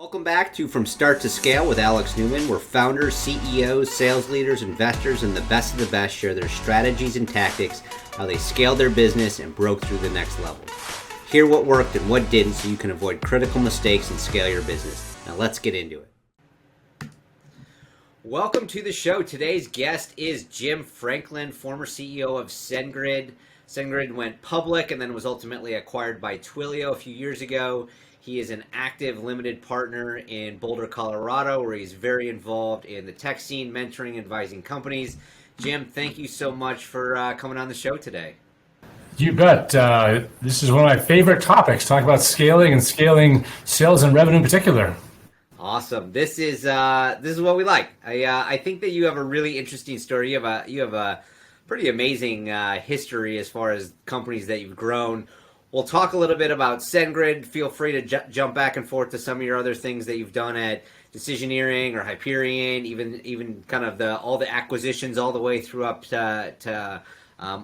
Welcome back to From Start to Scale with Alex Newman, where founders, CEOs, sales leaders, investors, and the best of the best share their strategies and tactics, how they scaled their business and broke through the next level. Hear what worked and what didn't so you can avoid critical mistakes and scale your business. Now let's get into it. Welcome to the show. Today's guest is Jim Franklin, former CEO of SendGrid. SendGrid went public and then was ultimately acquired by Twilio a few years ago. He is an active limited partner in Boulder, Colorado, where he's very involved in the tech scene, mentoring, and advising companies. Jim, thank you so much for coming on the show today. You bet. This is one of my favorite topics, talk about scaling and scaling sales and revenue in particular. Awesome. This is what we like. I think that you have a really interesting story. You have a pretty amazing history as far as companies that you've grown. We'll talk a little bit about SendGrid. Feel free to jump back and forth to some of your other things that you've done at Decisioneering or Hyperion, even kind of all the acquisitions all the way through up to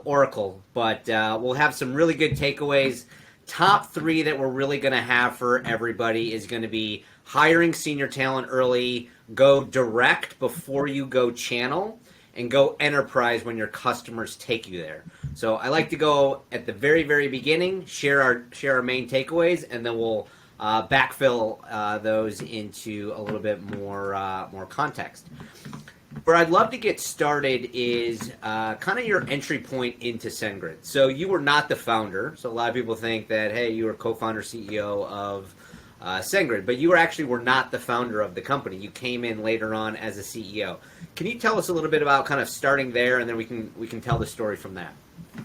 Oracle. But we'll have some really good takeaways. Top three that we're really going to have for everybody is going to be hiring senior talent early, go direct before you go channel, and go enterprise when your customers take you there. So I like to go at the very, very beginning, share our main takeaways, and then we'll backfill those into a little bit more context. Where I'd love to get started is kind of your entry point into SendGrid. So you were not the founder. So a lot of people think that, hey, you were co-founder, CEO of SendGrid, but you were not the founder of the company. You came in later on as a CEO. Can you tell us a little bit about kind of starting there, and then we can tell the story from that?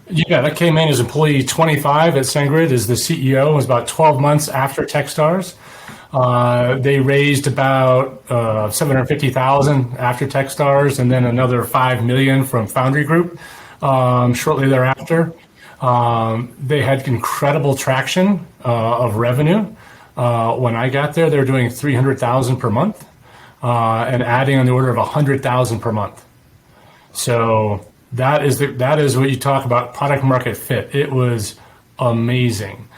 Yeah, that came in as employee 25 at SendGrid as the CEO. It was about 12 months after Techstars. They raised about $750,000 after Techstars, and then another $5 million from Foundry Group shortly thereafter. They had incredible traction of revenue. When I got there, they were doing $300,000 per month and adding on the order of $100,000 per month. So that is what you talk about product market fit. It was amazing.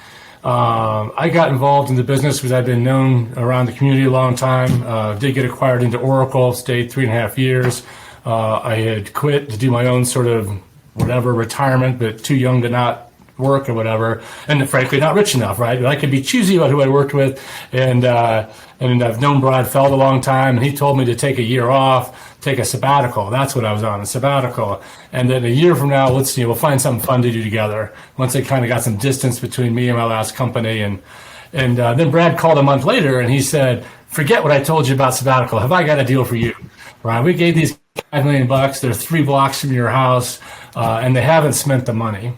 I got involved in the business because I've been known around the community a long time. Did get acquired into Oracle, stayed 3.5 years. I had quit to do my own sort of retirement, but too young to not work or whatever, and frankly not rich enough, right? But I could be choosy about who I worked with, and I've known Brad Feld a long time, and he told me to take a year off, take a sabbatical. That's what I was on, a sabbatical. And then a year from now, we'll find something fun to do together. Once I kind of got some distance between me and my last company, and then Brad called a month later, and he said, "Forget what I told you about sabbatical. Have I got a deal for you?" Right? We gave these $5 million. They're 3 blocks from your house, and they haven't spent the money.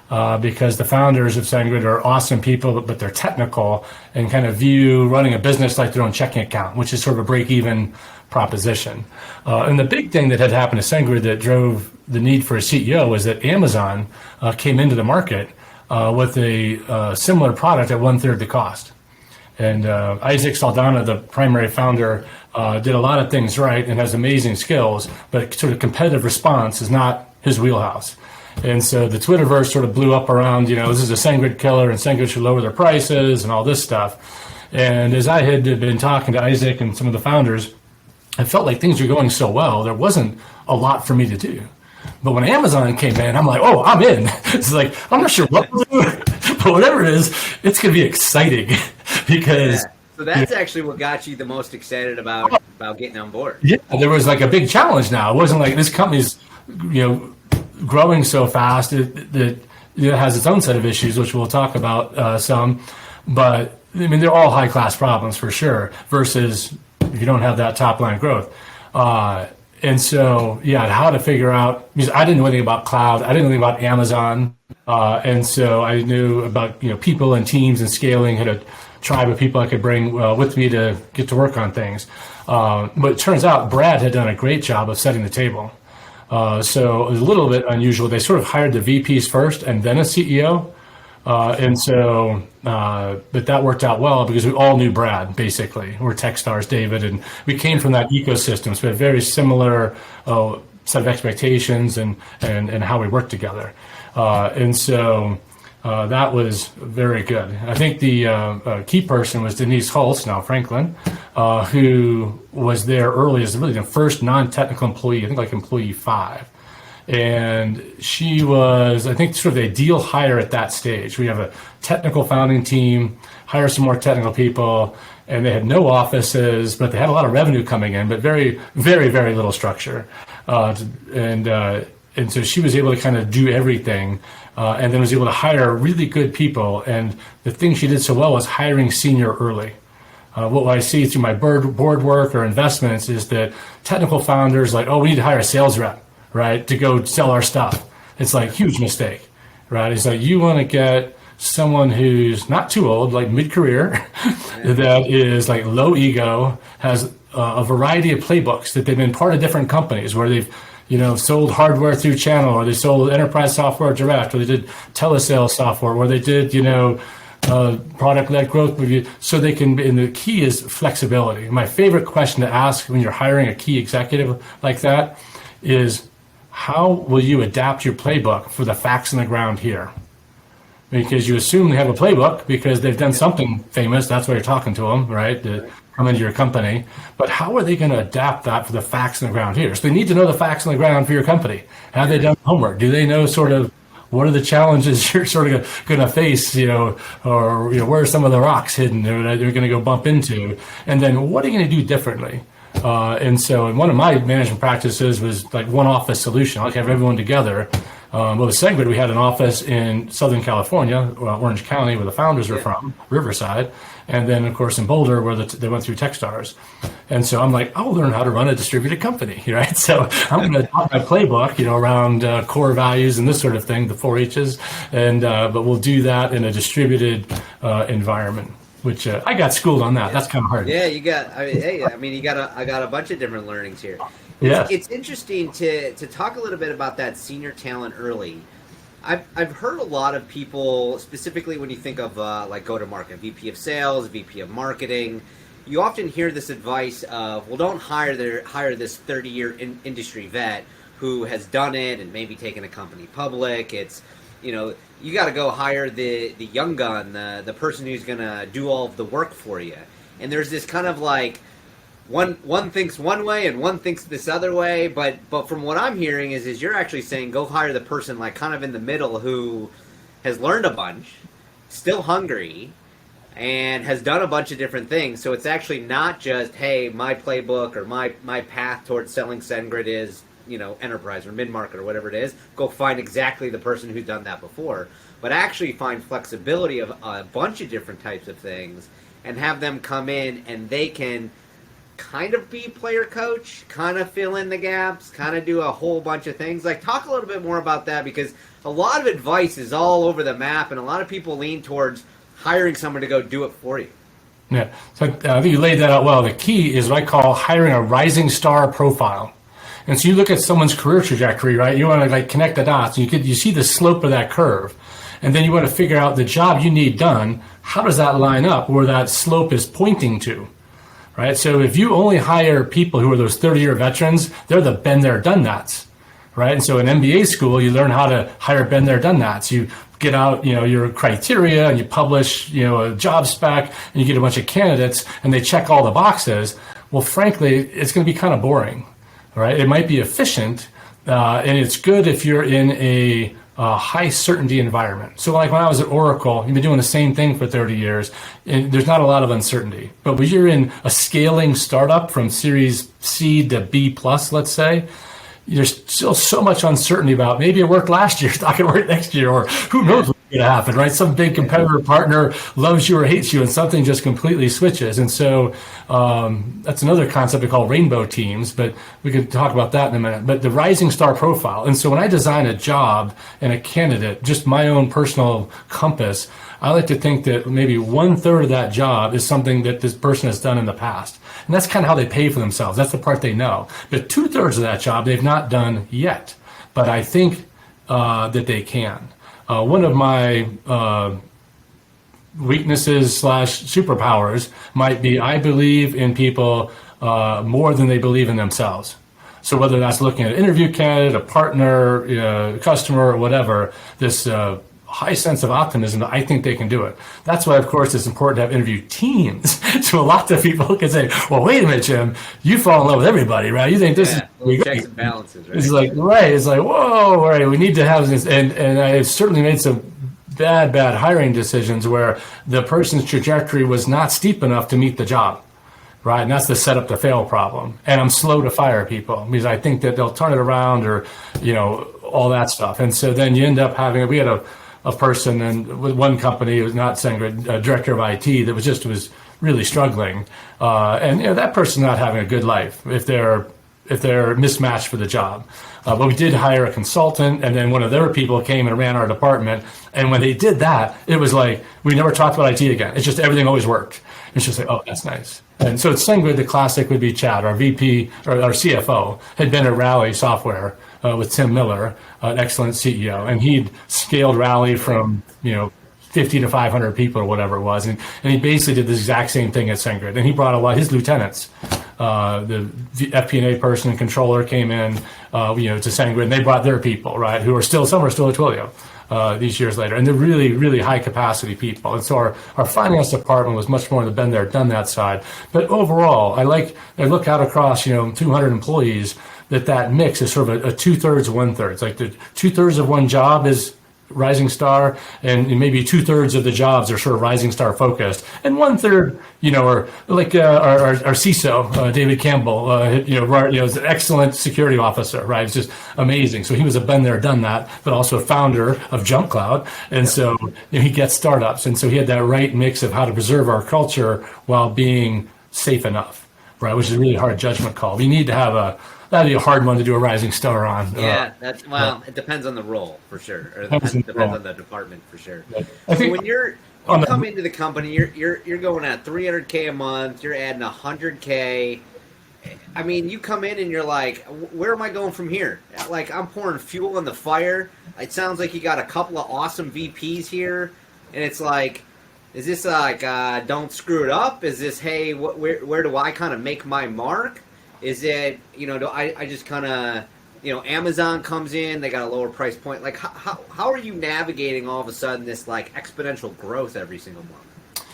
Because the founders of SendGrid are awesome people, but they're technical and kind of view running a business like their own checking account, which is sort of a break-even proposition. And the big thing that had happened to SendGrid that drove the need for a CEO was that Amazon came into the market with a similar product at 1/3 the cost. And Isaac Saldana, the primary founder, did a lot of things right and has amazing skills, but sort of competitive response is not his wheelhouse. And so the Twitterverse sort of blew up around, this is a SendGrid killer and SendGrid should lower their prices and all this stuff. And as I had been talking to Isaac and some of the founders, I felt like things were going so well, there wasn't a lot for me to do. But when Amazon came in, I'm like, oh, I'm in. It's like, I'm not sure what to do, but whatever it is, it's going to be exciting because... Yeah. So that's actually what got you the most excited about getting on board. Yeah, there was like a big challenge now. It wasn't like this company's, growing so fast that it has its own set of issues, which we'll talk about some. But I mean, they're all high-class problems for sure. Versus if you don't have that top-line growth, and so how to figure out, because I didn't know anything about cloud, I didn't know anything about Amazon, and so I knew about people and teams and scaling, had a tribe of people I could bring with me to get to work on things. But it turns out Brad had done a great job of setting the table. So it was a little bit unusual. They sort of hired the VPs first and then a CEO. But that worked out well because we all knew Brad, basically. We're Techstars, David, and we came from that ecosystem. So we had very similar set of expectations and how we worked together. That was very good. I think the key person was Denise Holtz, now Franklin, who was there early as really the first non-technical employee, I think like employee 5. And she was, I think, sort of the ideal hire at that stage. We have a technical founding team, hire some more technical people, and they had no offices, but they had a lot of revenue coming in, but very, very, very little structure. And so she was able to kind of do everything, and then was able to hire really good people. And the thing she did so well was hiring senior early. What I see through my board work or investments is that technical founders like, oh, we need to hire a sales rep, right, to go sell our stuff. It's like huge mistake, right? It's like you want to get someone who's not too old, like mid-career, that is like low ego, has a variety of playbooks that they've been part of different companies where they've sold hardware through channel, or they sold enterprise software direct, or they did telesales software, or they did, product-led growth review. So they can, and the key is flexibility. My favorite question to ask when you're hiring a key executive like that is, how will you adapt your playbook for the facts on the ground here? Because you assume they have a playbook because they've done something famous. That's why you're talking to them, right? To come into your company. But how are they going to adapt that for the facts on the ground here? So they need to know the facts on the ground for your company. Have they done homework? Do they know sort of what are the challenges you're sort of going to face, or where are some of the rocks hidden that you're going to go bump into? And then what are you going to do differently? And one of my management practices was like one office solution. I'll have everyone together. With SendGrid, we had an office in Southern California, Orange County, where the founders are from, Riverside, and then, of course, in Boulder, where they went through Techstars. And so I'm like, I'll learn how to run a distributed company, right? So I'm going to adopt my playbook, around core values and this sort of thing, the 4 H's, but we'll do that in a distributed environment. Which I got schooled on that. That's kind of hard. Yeah, you got. I got a bunch of different learnings here. Yeah, it's interesting to talk a little bit about that senior talent early. I've heard a lot of people, specifically when you think of like go-to-market, VP of sales, VP of marketing. You often hear this advice of, well, don't hire this 30-year industry vet who has done it and maybe taken a company public. It's you got to go hire the young gun, the person who's going to do all of the work for you. And there's this kind of like one thinks one way and one thinks this other way. But from what I'm hearing is you're actually saying go hire the person like kind of in the middle who has learned a bunch, still hungry, and has done a bunch of different things. So it's actually not just, hey, my playbook or my path towards selling SendGrid is enterprise or mid-market or whatever it is, go find exactly the person who's done that before, but actually find flexibility of a bunch of different types of things and have them come in and they can kind of be player coach, kind of fill in the gaps, kind of do a whole bunch of things. Like, talk a little bit more about that, because a lot of advice is all over the map and a lot of people lean towards hiring someone to go do it for you. Yeah, so I think you laid that out well. The key is what I call hiring a rising star profile. And so you look at someone's career trajectory, right? You want to like connect the dots. You see the slope of that curve. And then you want to figure out the job you need done. How does that line up where that slope is pointing to, right? So if you only hire people who are those 30-year veterans, they're the been there, done that's, right? And so in MBA school, you learn how to hire been there, done that's. You get out, your criteria, and you publish, a job spec, and you get a bunch of candidates, and they check all the boxes. Well, frankly, it's going to be kind of boring. Right? It might be efficient, and it's good if you're in a high certainty environment. So like when I was at Oracle, you've been doing the same thing for 30 years, and there's not a lot of uncertainty. But when you're in a scaling startup from Series C to B+, let's say, there's still so much uncertainty about maybe it worked last year, it's not going to work next year, or who knows what's going to happen, right? Some big competitor partner loves you or hates you, and something just completely switches. And so that's another concept we call rainbow teams, but we could talk about that in a minute. But the rising star profile. And so when I design a job and a candidate, just my own personal compass, I like to think that maybe 1/3 of that job is something that this person has done in the past. And that's kind of how they pay for themselves. That's the part they know. But 2/3 of that job they've not done yet. But I think that they can. One of my weaknesses / superpowers might be I believe in people more than they believe in themselves. So whether that's looking at an interview candidate, a partner, a customer, or whatever, this high sense of optimism that I think they can do it. That's why, of course, it's important to have interview teams. So a lot of people can say, well, wait a minute, Jim, you fall in love with everybody, right? You think this is great. Checks and balances, right? It's like, right. It's like, whoa, all right, we need to have this. And I certainly made some bad hiring decisions where the person's trajectory was not steep enough to meet the job. Right, and that's the set up to fail problem. And I'm slow to fire people because I think that they'll turn it around or, all that stuff. And so then you end up having, we had a person and with one company, it was not SendGrid, a director of IT that was really struggling. And that person's not having a good life if they're mismatched for the job. But we did hire a consultant, and then one of their people came and ran our department. And when they did that, it was like, we never talked about IT again. It's just everything always worked. It's just like, oh, that's nice. And so at SendGrid, the classic would be Chad, our VP, or our CFO, had been at Rally Software with Tim Miller, an excellent CEO. And he'd scaled Rally from, 50 to 500 people or whatever it was. And he basically did the exact same thing at SendGrid. And he brought a lot of his lieutenants. The FP&A person and controller came in, to SendGrid, and they brought their people, right, who are some are still at Twilio these years later. And they're really, really high capacity people. And so our finance department was much more the been there, done that side. But overall, I look out across, 200 employees, that mix is sort of a 2/3, 1/3. It's like the 2/3 of one job is Rising Star, and maybe 2/3 of the jobs are sort of Rising Star focused, and 1/3, are like our CISO, David Campbell, is an excellent security officer, right? It's just amazing. So he was a been there, done that, but also a founder of Jump Cloud, and so he gets startups, and so he had that right mix of how to preserve our culture while being safe enough, right? Which is a really hard judgment call. We need to have that'd be a hard one to do a Rising Star on. Yeah, it depends on the role for sure, or depends on the department for sure. I think so when you come into the company, you're going at $300K a month, you're adding $100K. I mean, you come in and you're like, where am I going from here? Like, I'm pouring fuel on the fire. It sounds like you got a couple of awesome VPs here, and it's like, is this like don't screw it up? Is this, hey, where do I kind of make my mark? Is it, do I just kind of, Amazon comes in, they got a lower price point. Like, how are you navigating all of a sudden this, like, exponential growth every single month?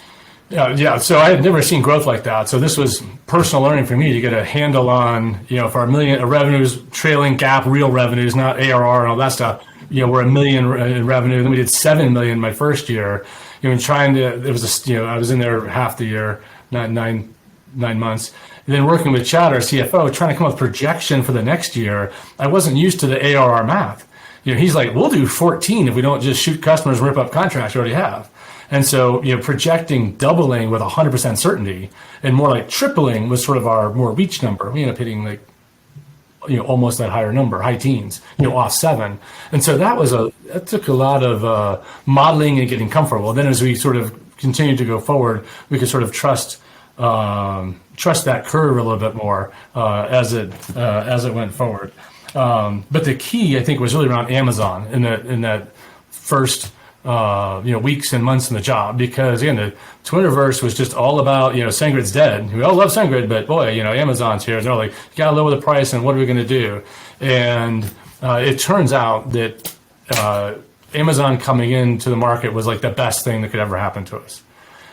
Yeah. So I had never seen growth like that. So this was personal learning for me to get a handle on, for our million revenues, trailing GAAP, real revenues, not ARR and all that stuff. We're $1 million in revenue. Then we did $7 million my first year. I was in there half the year, nine months. And then working with Chad, our CFO, trying to come up with projection for the next year, I wasn't used to the ARR math. He's like, we'll do 14 if we don't just shoot customers and rip up contracts we already have. And so, projecting doubling with 100% certainty and more like tripling was sort of our more reach number. We ended up hitting like, almost that higher number, high teens, off 7. And so that took a lot of modeling and getting comfortable. Then as we sort of continued to go forward, we could sort of trust that curve a little bit more as it went forward. But the key, I think, was really around Amazon in that first weeks and months in the job, because again, the Twitterverse was just all about SendGrid's dead. We all love SendGrid, but boy, Amazon's here. And they're like, you got to lower the price, and what are we going to do? And it turns out that Amazon coming into the market was like the best thing that could ever happen to us.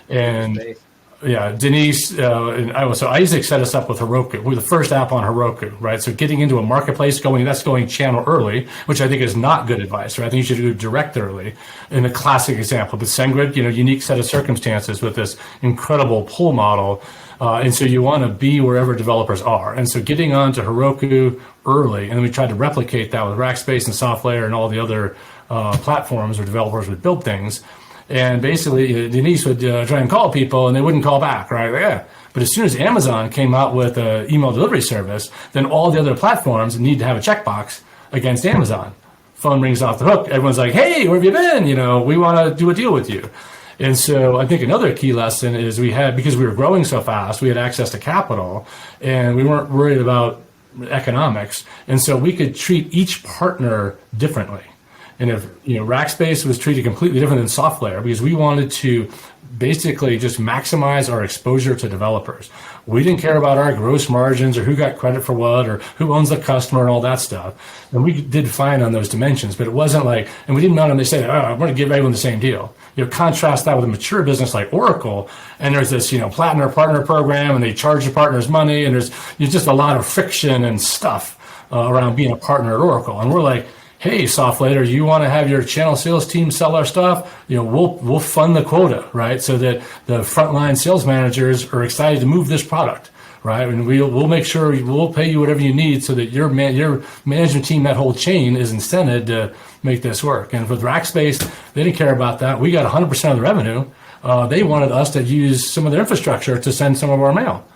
And yeah, Denise and Isaac set us up with Heroku. We're the first app on Heroku, right? So getting into a marketplace, going channel early, which I think is not good advice, right? I think you should do direct early. In a classic example, but SendGrid, unique set of circumstances with this incredible pull model. And so you want to be wherever developers are. And so getting onto Heroku early, and then we tried to replicate that with Rackspace and SoftLayer and all the other platforms where developers would build things. And basically, Denise would try and call people, and they wouldn't call back, right? Yeah. But as soon as Amazon came out with an email delivery service, then all the other platforms need to have a checkbox against Amazon. Phone rings off the hook. Everyone's like, hey, where have you been? We want to do a deal with you. And so I think another key lesson is because we were growing so fast, we had access to capital, and we weren't worried about economics. And so we could treat each partner differently. And if, Rackspace was treated completely different than SoftLayer because we wanted to basically just maximize our exposure to developers. We didn't care about our gross margins or who got credit for what or who owns the customer and all that stuff. And we did fine on those dimensions, but it wasn't like, and we didn't want them to say, I'm going to give everyone the same deal. Contrast that with a mature business like Oracle, and there's this, platinum partner program, and they charge the partners money, and there's just a lot of friction and stuff around being a partner at Oracle. And we're like, hey, SoftLayer, you want to have your channel sales team sell our stuff? We'll fund the quota, right? So that the frontline sales managers are excited to move this product, right? And we'll make sure we'll pay you whatever you need so that your management team, that whole chain, is incented to make this work. And with Rackspace, they didn't care about that. We got 100% of the revenue. They wanted us to use some of their infrastructure to send some of our mail.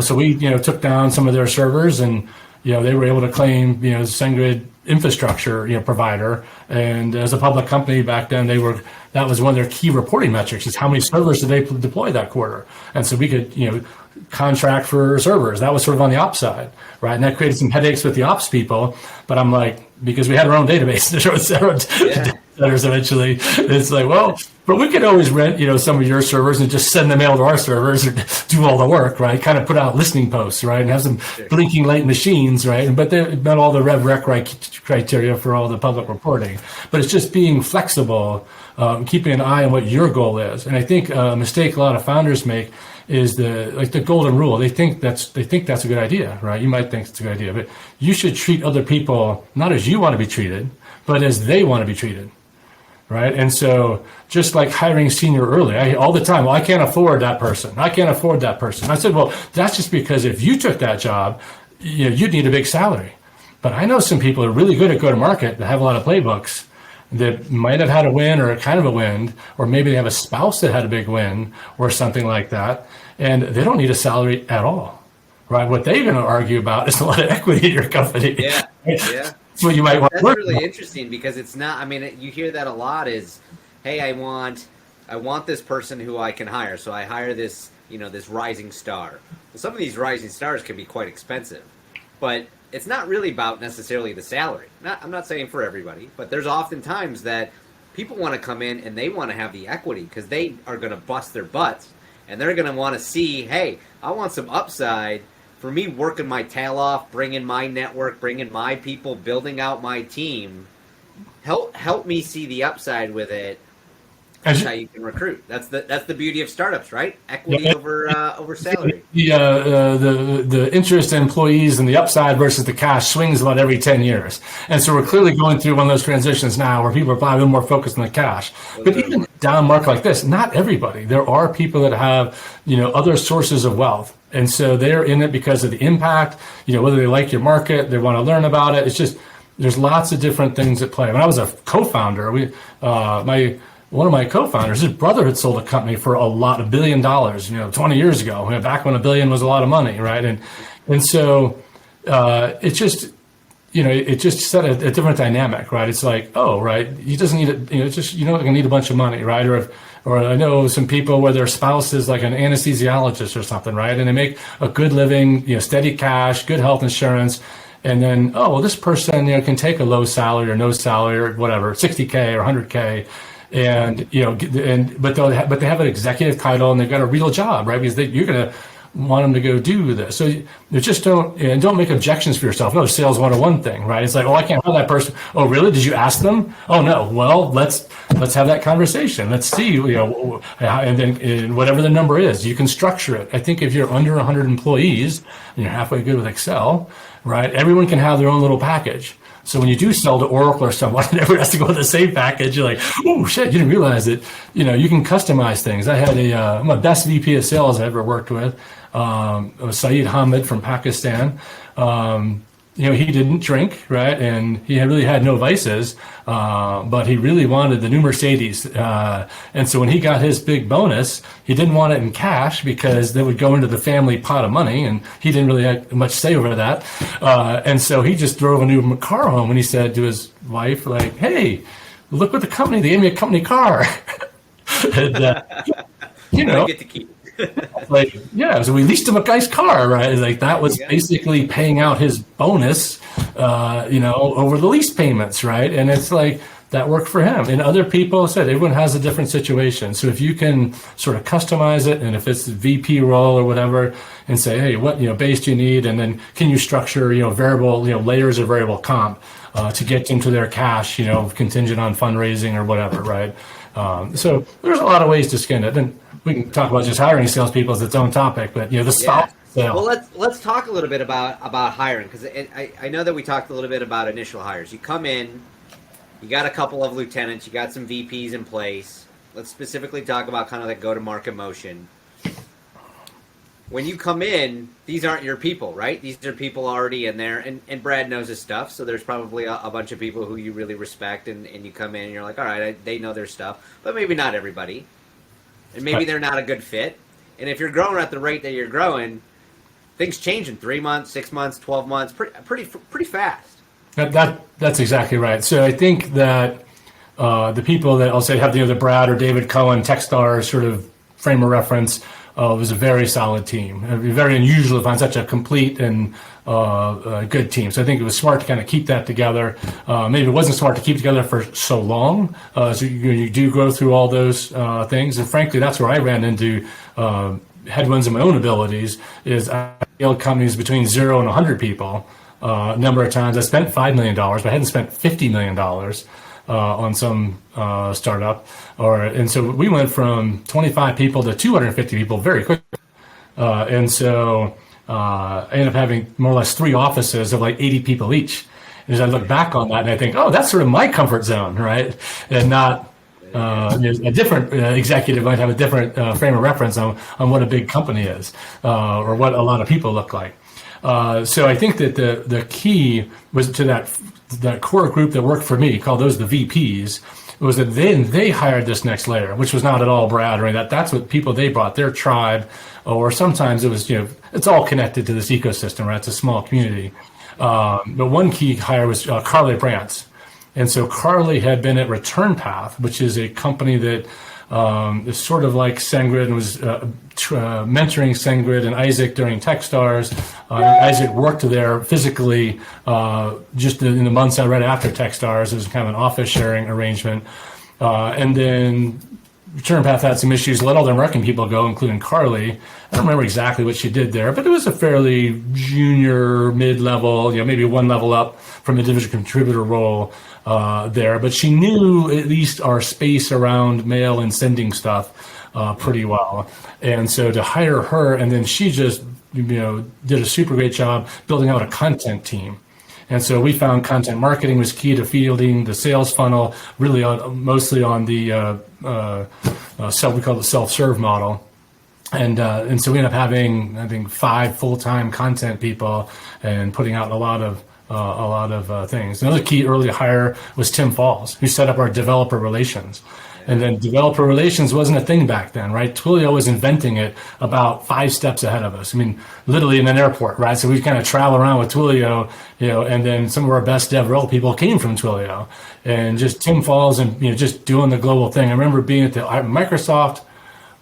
So we, took down some of their servers, and they were able to claim, SendGrid infrastructure, provider. And as a public company back then, that was one of their key reporting metrics, is how many servers did they deploy that quarter. And so we could, contract for servers. That was sort of on the ops side, right? And that created some headaches with the ops people. But I'm like, because we had our own database, centers eventually, it's like, well, but we could always rent, some of your servers and just send the mail to our servers and do all the work, right? Kind of put out listening posts, right? And have some blinking light machines, right? But they met all the rev rec criteria for all the public reporting. But it's just being flexible, keeping an eye on what your goal is. And I think a mistake a lot of founders make is the golden rule. They think that's a good idea, right? You might think it's a good idea, but you should treat other people not as you want to be treated, but as they want to be treated, right? And so just like hiring senior early, all the time, well, I can't afford that person. I can't afford that person. I said, well, that's just because if you took that job, you'd need a big salary. But I know some people are really good at go-to-market that have a lot of playbooks that might have had a win or a kind of a win, or maybe they have a spouse that had a big win or something like that, and they don't need a salary at all, right? What they're going to argue about is a lot of equity in your company. Yeah, yeah. So you might want That's really interesting, because it's not, I mean, you hear that a lot is, hey, I want this person who I can hire. So I hire this, this rising star. Well, some of these rising stars can be quite expensive, but it's not really about necessarily the salary. I'm not saying for everybody, but there's often times that people want to come in and they want to have the equity because they are going to bust their butts, and they're going to want to see, hey, I want some upside for me working my tail off, bringing my network, bringing my people, building out my team. Help me see the upside with it. That's how you can recruit. That's the beauty of startups, right? Equity over salary. The interest in employees and the upside versus the cash swings about every 10 years. And so we're clearly going through one of those transitions now where people are probably a little more focused on the cash. But even down market like this, not everybody. There are people that have, other sources of wealth. And so they're in it because of the impact, whether they like your market, they want to learn about it. It's just, there's lots of different things at play. When I was a co-founder, one of my co-founders, his brother had sold a company for $1 billion, 20 years ago, back when $1 billion was a lot of money, right? And so it just, it just set a different dynamic, right? It's like, oh, right, he doesn't need it, it's just, you're not going to need a bunch of money, right? Or I know some people where their spouse is like an anesthesiologist or something, right? And they make a good living, steady cash, good health insurance. And then, this person, can take a low salary or no salary or whatever, 60K or 100K. And, but they have an executive title and they've got a real job, right? Because you're going to want them to go do this. So you just don't make objections for yourself. No, sales 101 thing, right? It's like, I can't hire that person. Oh, really? Did you ask them? Oh, no. Well, let's have that conversation. Let's see, and then whatever the number is, you can structure it. I think if you're under 100 employees and you're halfway good with Excel, right? Everyone can have their own little package. So when you do sell to Oracle or someone, everyone has to go with the same package. You're like, oh shit, you didn't realize it. You can customize things. I had my best VP of sales I ever worked with, was Saeed Hamid from Pakistan. He didn't drink, right? And he really had no vices, but he really wanted the new Mercedes. And so when he got his big bonus, he didn't want it in cash because that would go into the family pot of money, and he didn't really have much say over that. And so he just drove a new car home, and he said to his wife, like, hey, look what they gave me a company car. And, I get to keep it. So we leased him a nice car, right? Like that was basically paying out his bonus, over the lease payments, right? And it's like that worked for him. And other people said everyone has a different situation. So if you can sort of customize it, and if it's the VP role or whatever, and say, hey, what base do you need, and then can you structure variable layers of variable comp to get into their cash, contingent on fundraising or whatever, right? So there's a lot of ways to skin it. And we can talk about just hiring salespeople as its own topic, but the style. Well, let's talk a little bit about hiring, because I know that we talked a little bit about initial hires. You come in, you got a couple of lieutenants, you got some VPs in place. Let's specifically talk about kind of that go-to-market motion. When you come in, these aren't your people, right? These are people already in there, and Brad knows his stuff, so there's probably a bunch of people who you really respect, and you come in and you're like, all right, they know their stuff, but maybe not everybody. And maybe they're not a good fit. And if you're growing at the rate that you're growing, things change in 3 months, 6 months, 12 months, pretty fast. That's exactly right. So I think that the people that I'll say have the Brad or David Cohen Techstars sort of frame of reference was a very solid team. It'd be very unusual to find such a complete and good team. So I think it was smart to kind of keep that together. Maybe it wasn't smart to keep together for so long. So you do go through all those things. And frankly, that's where I ran into headwinds in my own abilities. Is I scaled companies between 0 and 100 people. A number of times I spent $5 million, but I hadn't spent $50 million on some startup. And so we went from 25 people to 250 people very quickly. And so I ended up having more or less 3 offices of like 80 people each. And as I look back on that, and I think, oh, that's sort of my comfort zone, right? And not a different executive might have a different frame of reference on what a big company is or what a lot of people look like. So I think that the key was to that core group that worked for me, called those the VPs, was that they hired this next layer, which was not at all Brad or anything. That's what people they brought, their tribe, or sometimes it was, it's all connected to this ecosystem, right? It's a small community. But one key hire was Carly Brantz. And so Carly had been at Return Path, which is a company that is sort of like SendGrid, and was mentoring SendGrid and Isaac during Techstars. Isaac worked there physically just in the months right after Techstars. It was kind of an office sharing arrangement. And then Return Path had some issues, let all their marketing people go, including Carly. I don't remember exactly what she did there, but it was a fairly junior, mid-level, maybe one level up from individual contributor role there. But she knew at least our space around mail and sending stuff pretty well. And so to hire her, and then she just did a super great job building out a content team. And so we found content marketing was key to fielding the sales funnel, really mostly on the we call it self-serve model. And so we ended up having, I think, 5 full-time content people and putting out a lot of things. Another key early hire was Tim Falls, who set up our developer relations. And then developer relations wasn't a thing back then, right? Twilio was inventing it about 5 steps ahead of us. I mean, literally in an airport, right? So we kind of travel around with Twilio, and then some of our best dev rel people came from Twilio. And just Tim Falls and, just doing the global thing. I remember being at the Microsoft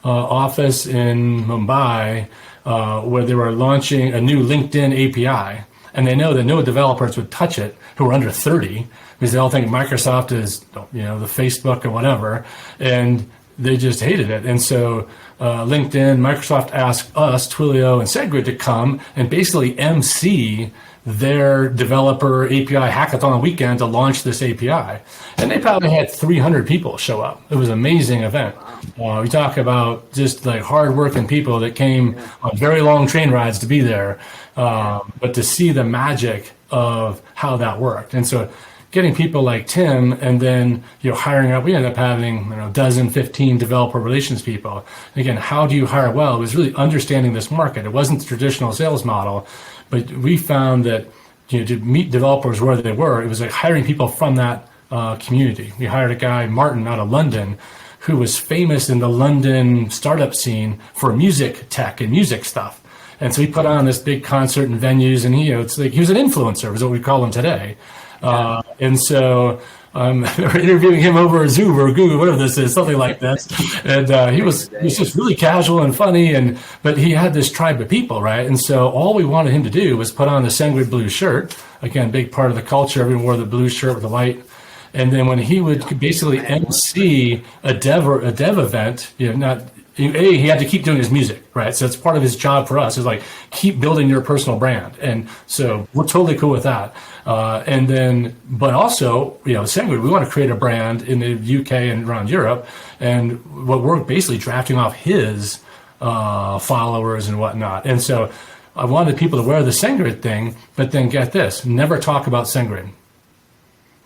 office in Mumbai where they were launching a new LinkedIn API. And they know that no developers would touch it who are under 30 because they all think Microsoft is, the Facebook or whatever, and they just hated it. And so LinkedIn, Microsoft asked us, Twilio, and SendGrid to come and basically MC their developer API hackathon on the weekend to launch this API. And they probably had 300 people show up. It was an amazing event. We talk about just like hardworking people that came on very long train rides to be there, but to see the magic of how that worked. And so getting people like Tim, and then hiring up, we ended up having a dozen, 15 developer relations people. And again, how do you hire well? It was really understanding this market. It wasn't the traditional sales model, but we found that to meet developers where they were, it was like hiring people from that community. We hired a guy, Martin, out of London, who was famous in the London startup scene for music tech and music stuff. And so he put on this big concert and venues, and he was an influencer, is what we call him today. And so we're interviewing him over Zoom or Google, whatever this is, something like this. And he was just really casual and funny, but he had this tribe of people, right? And so all we wanted him to do was put on the SendGrid blue shirt. Again, big part of the culture. Everyone wore the blue shirt with the white And then when he would basically MC a dev event, not he had to keep doing his music, right? So it's part of his job for us is like keep building your personal brand, and so we're totally cool with that. And then, but also, SendGrid, we want to create a brand in the UK and around Europe, and what we're basically drafting off his followers and whatnot. And so I wanted people to wear the SendGrid thing, but then get this: never talk about SendGrid.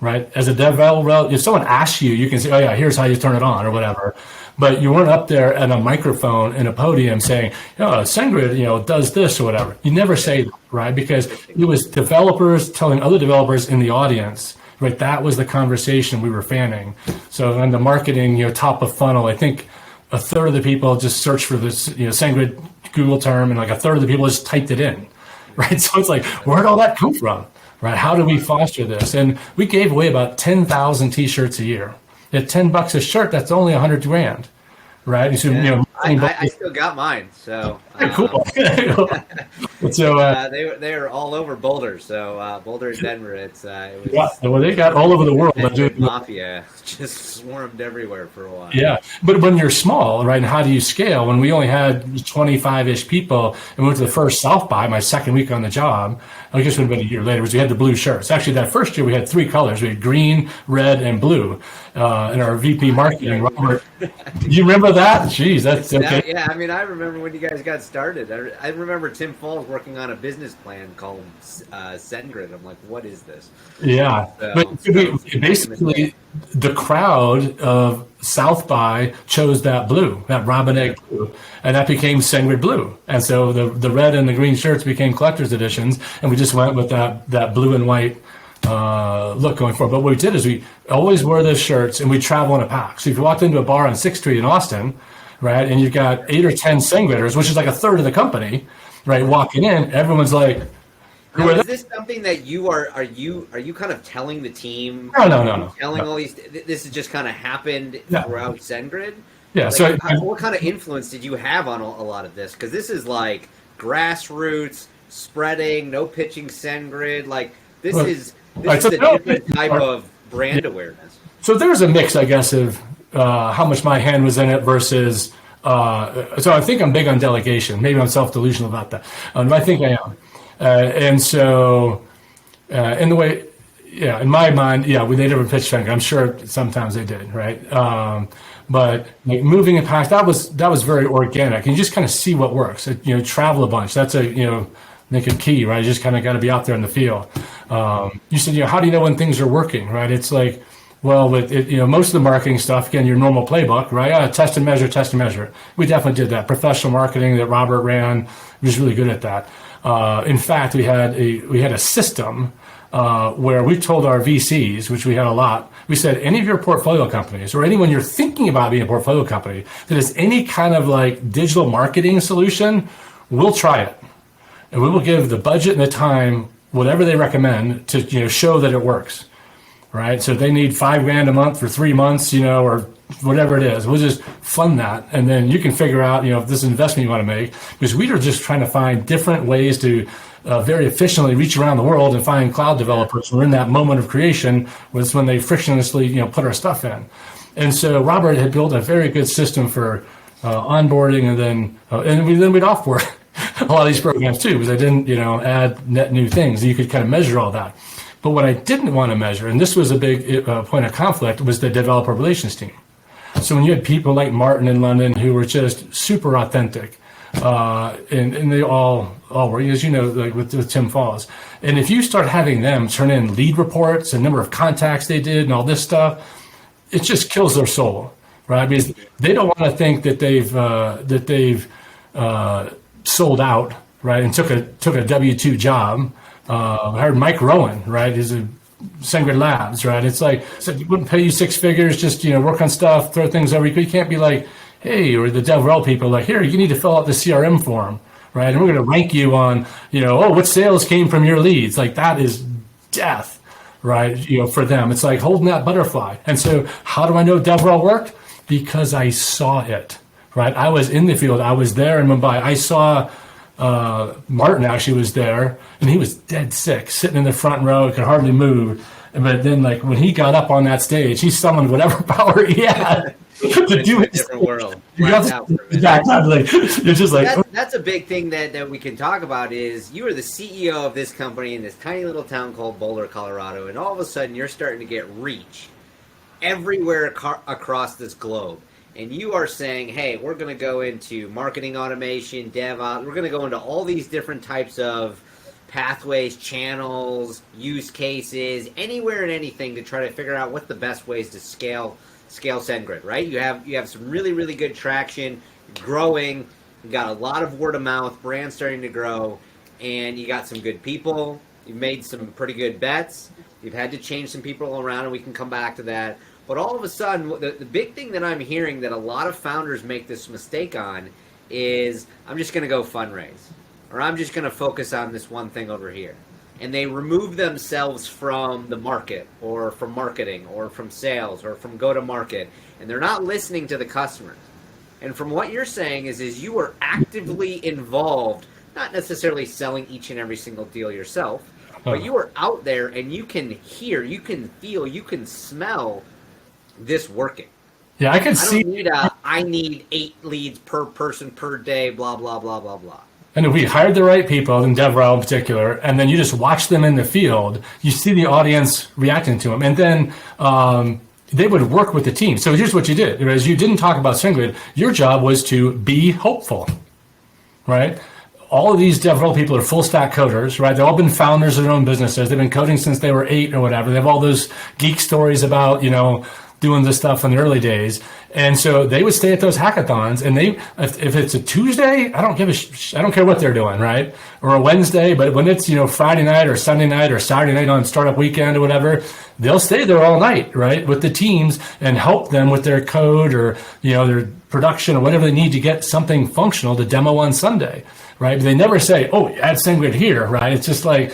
Right? As a developer, if someone asks you, you can say, oh yeah, here's how you turn it on or whatever. But you weren't up there at a microphone in a podium saying, SendGrid, does this or whatever. You never say that, right? Because it was developers telling other developers in the audience, right? That was the conversation we were fanning. So on the marketing, top of funnel, I think a third of the people just searched for this, SendGrid Google term, and like a third of the people just typed it in, right? So it's like, where'd all that come from? Right? How do we foster this? And we gave away about 10,000 T-shirts a year. At $10 a shirt, that's only $100,000, right? And so, I still got mine. So cool. So they are all over Boulder. So Boulder and Denver. It was, well, they got all over the world. Mafia just swarmed everywhere for a while. Yeah, but when you're small, right? And how do you scale? When we only had 25-ish people, and we went to the first South by my second week on the job. I guess it would have been a year later. Was we had the blue shirts. Actually, that first year we had 3 colors. We had green, red, and blue. And our VP marketing, Robert. You remember that? Jeez, that's okay. Yeah, I mean, I remember when you guys got started. I remember Tim Falls working on a business plan called SendGrid. I'm like, what is this? Yeah, but basically, the crowd of South by chose that blue, that robin egg blue, and that became SendGrid blue. And so the red and the green shirts became collector's editions, and we just went with that blue and white look going forward. But what we did is we always wore those shirts, and we travel in a pack. So if you walked into a bar on 6th Street in Austin, right, and you've got 8 or 10 SendGriders, which is like a third of the company, right, walking in, everyone's like, now, is this something that you are you kind of telling the team? No. Telling all these, this has just kind of happened throughout SendGrid? Yeah. Like, what kind of influence did you have on a lot of this? Because this is like grassroots, spreading, no pitching SendGrid. Like this is a different type of brand awareness. So there's a mix, I guess, of how much my hand was in it versus. So I think I'm big on delegation. Maybe I'm self-delusional about that. I think I am. And so, in the way, in my mind, when they never pitched SendGrid, I'm sure sometimes they did, right? But like moving it past, that was very organic. And you just kind of see what works. Travel a bunch. That's a key, right? You just kind of got to be out there in the field. You said, how do you know when things are working, right? It's like, well, with most of the marketing stuff, again, your normal playbook, right? Test and measure. We definitely did that. Professional marketing that Robert ran was really good at that. In fact, we had a system where we told our VCs, which we had a lot, we said, any of your portfolio companies or anyone you're thinking about being a portfolio company that has any kind of like digital marketing solution, we'll try it. And we will give the budget and the time, whatever they recommend, to show that it works. Right? So if they need $5,000 a month for 3 months, or whatever it is, we'll just fund that. And then you can figure out, if this is an investment you want to make, because we are just trying to find different ways to very efficiently reach around the world and find cloud developers. We're in that moment of creation was when they frictionlessly, put our stuff in. And so Robert had built a very good system for onboarding, and then we'd offboard a lot of these programs too, because I didn't, add net new things. You could kind of measure all that. But what I didn't want to measure, and this was a big point of conflict, was the developer relations team. So when you had people like Martin in London who were just super authentic, and they all were, as you know, like with Tim Falls. And if you start having them turn in lead reports and number of contacts they did and all this stuff, it just kills their soul, right? Because they don't want to think that they've sold out, right, and took a W-2 job. I heard Mike Rowan, right, is a SendGrid Labs, right? It's like, said we wouldn't pay you 6 figures, just, work on stuff, throw things over. You can't be like, hey, or the DevRel people like, here, you need to fill out the CRM form, right? And we're going to rank you on, what sales came from your leads. Like that is death, right? For them, it's like holding that butterfly. And so how do I know DevRel worked? Because I saw it, right? I was in the field. I was there in Mumbai. I saw Martin actually was there, and he was dead sick, sitting in the front row, could hardly move. But then, like, when he got up on that stage, he summoned whatever power he had to do a different world. Exactly. You're just like, that's a big thing that we can talk about is you are the CEO of this company in this tiny little town called Boulder, Colorado, and all of a sudden you're starting to get reach everywhere across this globe. And you are saying, hey, we're going to go into marketing automation, DevOps. We're going to go into all these different types of pathways, channels, use cases, anywhere and anything to try to figure out what the best ways to scale SendGrid, right? You have some really, really good traction, growing, you got a lot of word of mouth, brand starting to grow, and you got some good people. You've made some pretty good bets. You've had to change some people around, and we can come back to that. But all of a sudden, the big thing that I'm hearing that a lot of founders make this mistake on is, I'm just going to go fundraise, or I'm just going to focus on this one thing over here. And they remove themselves from the market, or from marketing, or from sales, or from go-to-market, and they're not listening to the customers. And from what you're saying is you are actively involved, not necessarily selling each and every single deal yourself, but you are out there and you can hear, you can feel, you can smell this working. Yeah, I can see. I need 8 leads per person per day, blah, blah, blah, blah, blah. And if we hired the right people, in DevRel in particular, and then you just watch them in the field, you see the audience reacting to them. And then they would work with the team. So here's what you did. Whereas you didn't talk about SendGrid, your job was to be hopeful, right? All of these DevRel people are full stack coders, right? They've all been founders of their own businesses. They've been coding since they were 8 or whatever. They have all those geek stories about, doing this stuff in the early days. And so they would stay at those hackathons, and if it's a Tuesday, I don't care what they're doing, right? Or a Wednesday, but when it's, Friday night or Sunday night or Saturday night on startup weekend or whatever, they'll stay there all night, right? With the teams and help them with their code or, their production or whatever they need to get something functional to demo on Sunday, right? But they never say, oh, add SendGrid here, right? It's just like,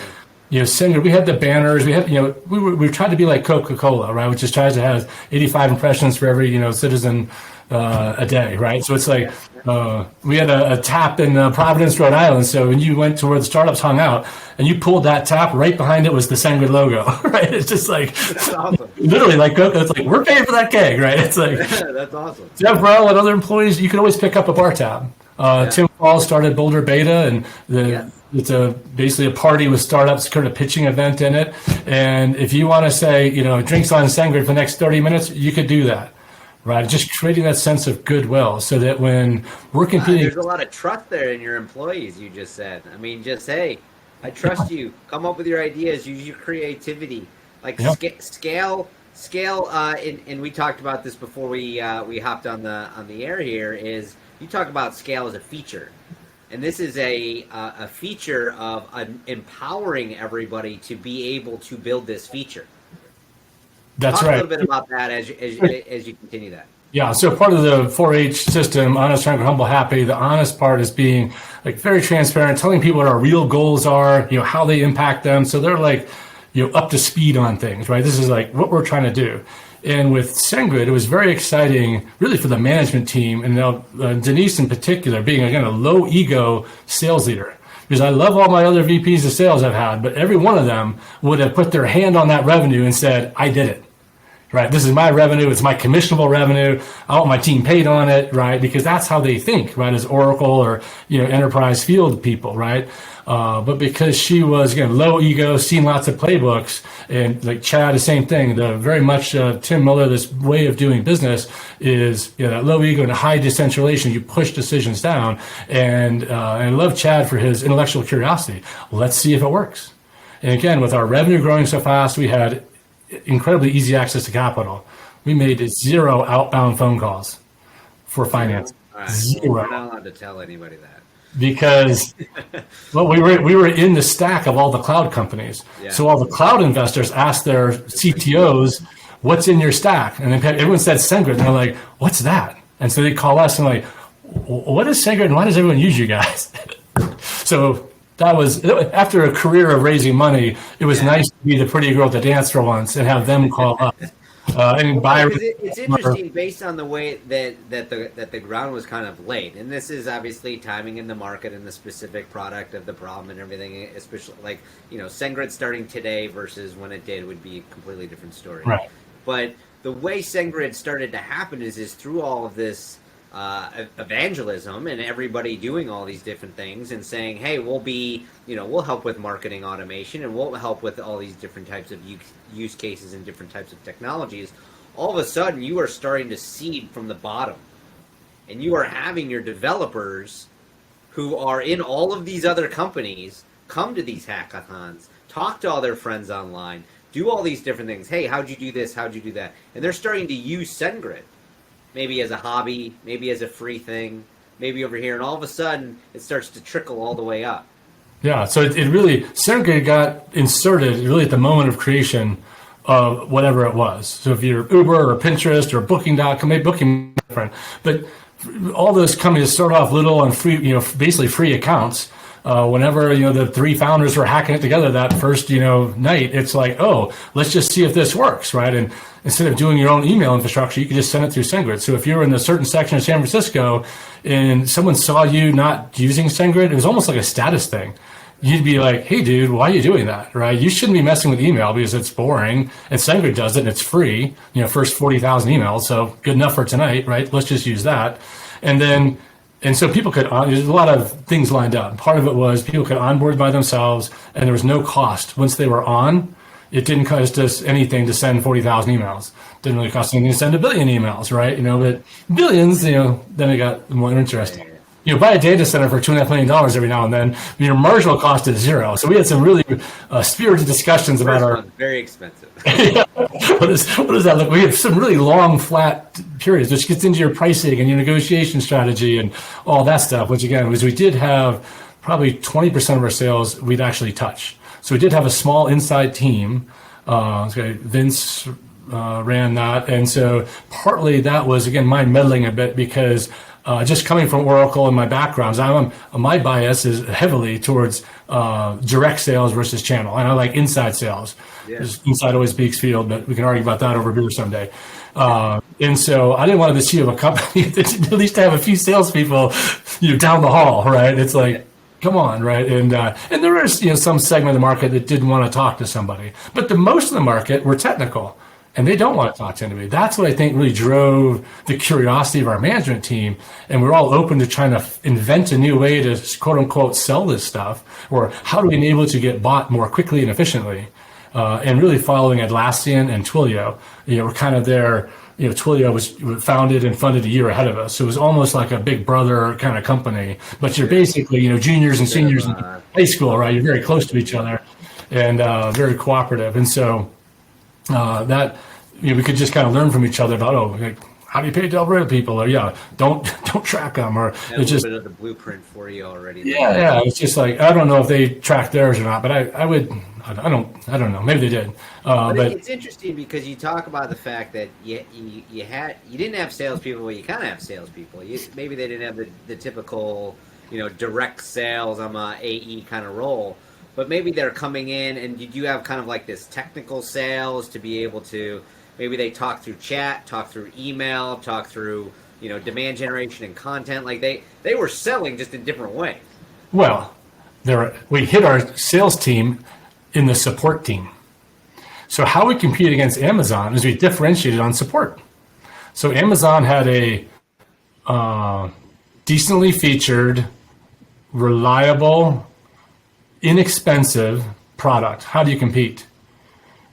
SendGrid, we had the banners, we had, we tried to be like Coca-Cola, right? Which just tries to have 85 impressions for every, citizen a day, right? So it's like, we had a tap in Providence, Rhode Island. So when you went to where the startups hung out and you pulled that tap, right behind it was the SendGrid logo, right? It's just like, that's awesome. Literally like Coca, it's like, we're paying for that keg, right? It's like, that's awesome. DevRel and other employees, you can always pick up a bar tab. Tim Paul started Boulder Beta, and it's basically a party with startups, kind of pitching event in it. And if you want to say, drinks on SendGrid for the next 30 minutes, you could do that, right? Just creating that sense of goodwill so that when we're competing. There's a lot of trust there in your employees, you just said. I mean, just, hey, I trust you. Come up with your ideas. Use your creativity. Like scale. And we talked about this before we hopped on the air here, is you talk about scale as a feature. And this is a feature of empowering everybody to be able to build this feature. That's Talk right. a little bit about that as you continue that. Yeah, so part of the 4-H system, honest, tranquil, humble, happy, the honest part is being like very transparent, telling people what our real goals are, how they impact them. So they're like, up to speed on things, right? This is like what we're trying to do. And with SendGrid, it was very exciting, really, for the management team, and Denise in particular, being, again, a low-ego sales leader. Because I love all my other VPs of sales I've had, but every one of them would have put their hand on that revenue and said, I did it, right? This is my revenue. It's my commissionable revenue. I want my team paid on it, right? Because that's how they think, right, as Oracle or, enterprise field people, right? But because she was, again, low ego, seen lots of playbooks, and like Chad, the same thing, very much Tim Miller, this way of doing business is, that low ego and high decentralization. You push decisions down. And I love Chad for his intellectual curiosity. Let's see if it works. And again, with our revenue growing so fast, we had incredibly easy access to capital. We made 0 outbound phone calls for finance. Right. 0. We're not allowed to tell anybody that. Because we were in the stack of all the cloud companies. Yeah. So all the cloud investors asked their CTOs, what's in your stack? And then everyone said SendGrid. And they're like, what's that? And so they call us and like, what is SendGrid and why does everyone use you guys? So that was, after a career of raising money, it was nice to be the pretty girl at the dance for once and have them call us. And Well, because it's interesting based on the way that the ground was kind of laid, and this is obviously timing in the market and the specific product of the problem and everything. Especially like SendGrid starting today versus when it did would be a completely different story. Right. But the way SendGrid started to happen is through all of this evangelism and everybody doing all these different things and saying, hey, we'll help with marketing automation and we'll help with all these different types of use cases and different types of technologies. All of a sudden, you are starting to seed from the bottom, and you are having your developers who are in all of these other companies come to these hackathons, talk to all their friends online, do all these different things. Hey, how'd you do this? How'd you do that? And they're starting to use SendGrid. Maybe as a hobby, maybe as a free thing, maybe over here, and all of a sudden it starts to trickle all the way up. Yeah, so it really, SendGrid got inserted really at the moment of creation of whatever it was. So if you're Uber or Pinterest or Booking.com, maybe Booking is different, but all those companies start off little and free, basically free accounts. Whenever the three founders were hacking it together that first night, it's like, oh, let's just see if this works, right? And instead of doing your own email infrastructure, you could just send it through SendGrid. So if you were in a certain section of San Francisco and someone saw you not using SendGrid, it was almost like a status thing. You'd be like, hey, dude, why are you doing that, right? You shouldn't be messing with email because it's boring, and SendGrid does it, and it's free. First 40,000 emails, so good enough for tonight, right? Let's just use that. And so people could, there's a lot of things lined up. Part of it was people could onboard by themselves, and there was no cost. Once they were on, it didn't cost us anything to send 40,000 emails. Didn't really cost anything to send 1 billion emails, right? But billions, then it got more interesting. Buy a data center for $2.5 million every now and then. Your marginal cost is zero. So we had some really spirited discussions about our. Very expensive. What does that look? We have some really long, flat periods, which gets into your pricing and your negotiation strategy and all that stuff. Which again, was we did have probably 20% of our sales we'd actually touch. So we did have a small inside team. Vince ran that, and so partly that was again my meddling a bit because. Just coming from Oracle and my backgrounds, my bias is heavily towards direct sales versus channel. And I like inside sales. Yeah. Inside always speaks field, but we can argue about that over beer someday. And so I didn't want to be the CEO of a company that didn't at least have a few salespeople, down the hall, right? It's like, come on, right? And there is, some segment of the market that didn't want to talk to somebody, but the most of the market were technical. And they don't want to talk to anybody. That's what I think really drove the curiosity of our management team. And we're all open to trying to invent a new way to quote unquote sell this stuff, or how do we enable it to get bought more quickly and efficiently? And really following Atlassian and Twilio, we're kind of there. Twilio was founded and funded a year ahead of us. So it was almost like a big brother kind of company, but you're basically, juniors and seniors in high school, right? You're very close to each other and very cooperative. And so, that we could just kind of learn from each other about how do you pay Delaware people, or don't track them, or it's just a bit of the blueprint for you already. Yeah, it's just like I don't know if they tracked theirs or not, but I don't know, maybe they did. But it's interesting because you talk about the fact that you didn't have salespeople, well, you kind of have salespeople. Maybe they didn't have the typical direct sales. I'm a AE kind of role. But maybe they're coming in, and did you have kind of like this technical sales to be able to, maybe they talk through chat, talk through email, talk through, demand generation and content. Like they were selling just in different ways. Well, we hit our sales team in the support team. So how we compete against Amazon is we differentiated on support. So Amazon had a decently featured, reliable, inexpensive product. How do you compete?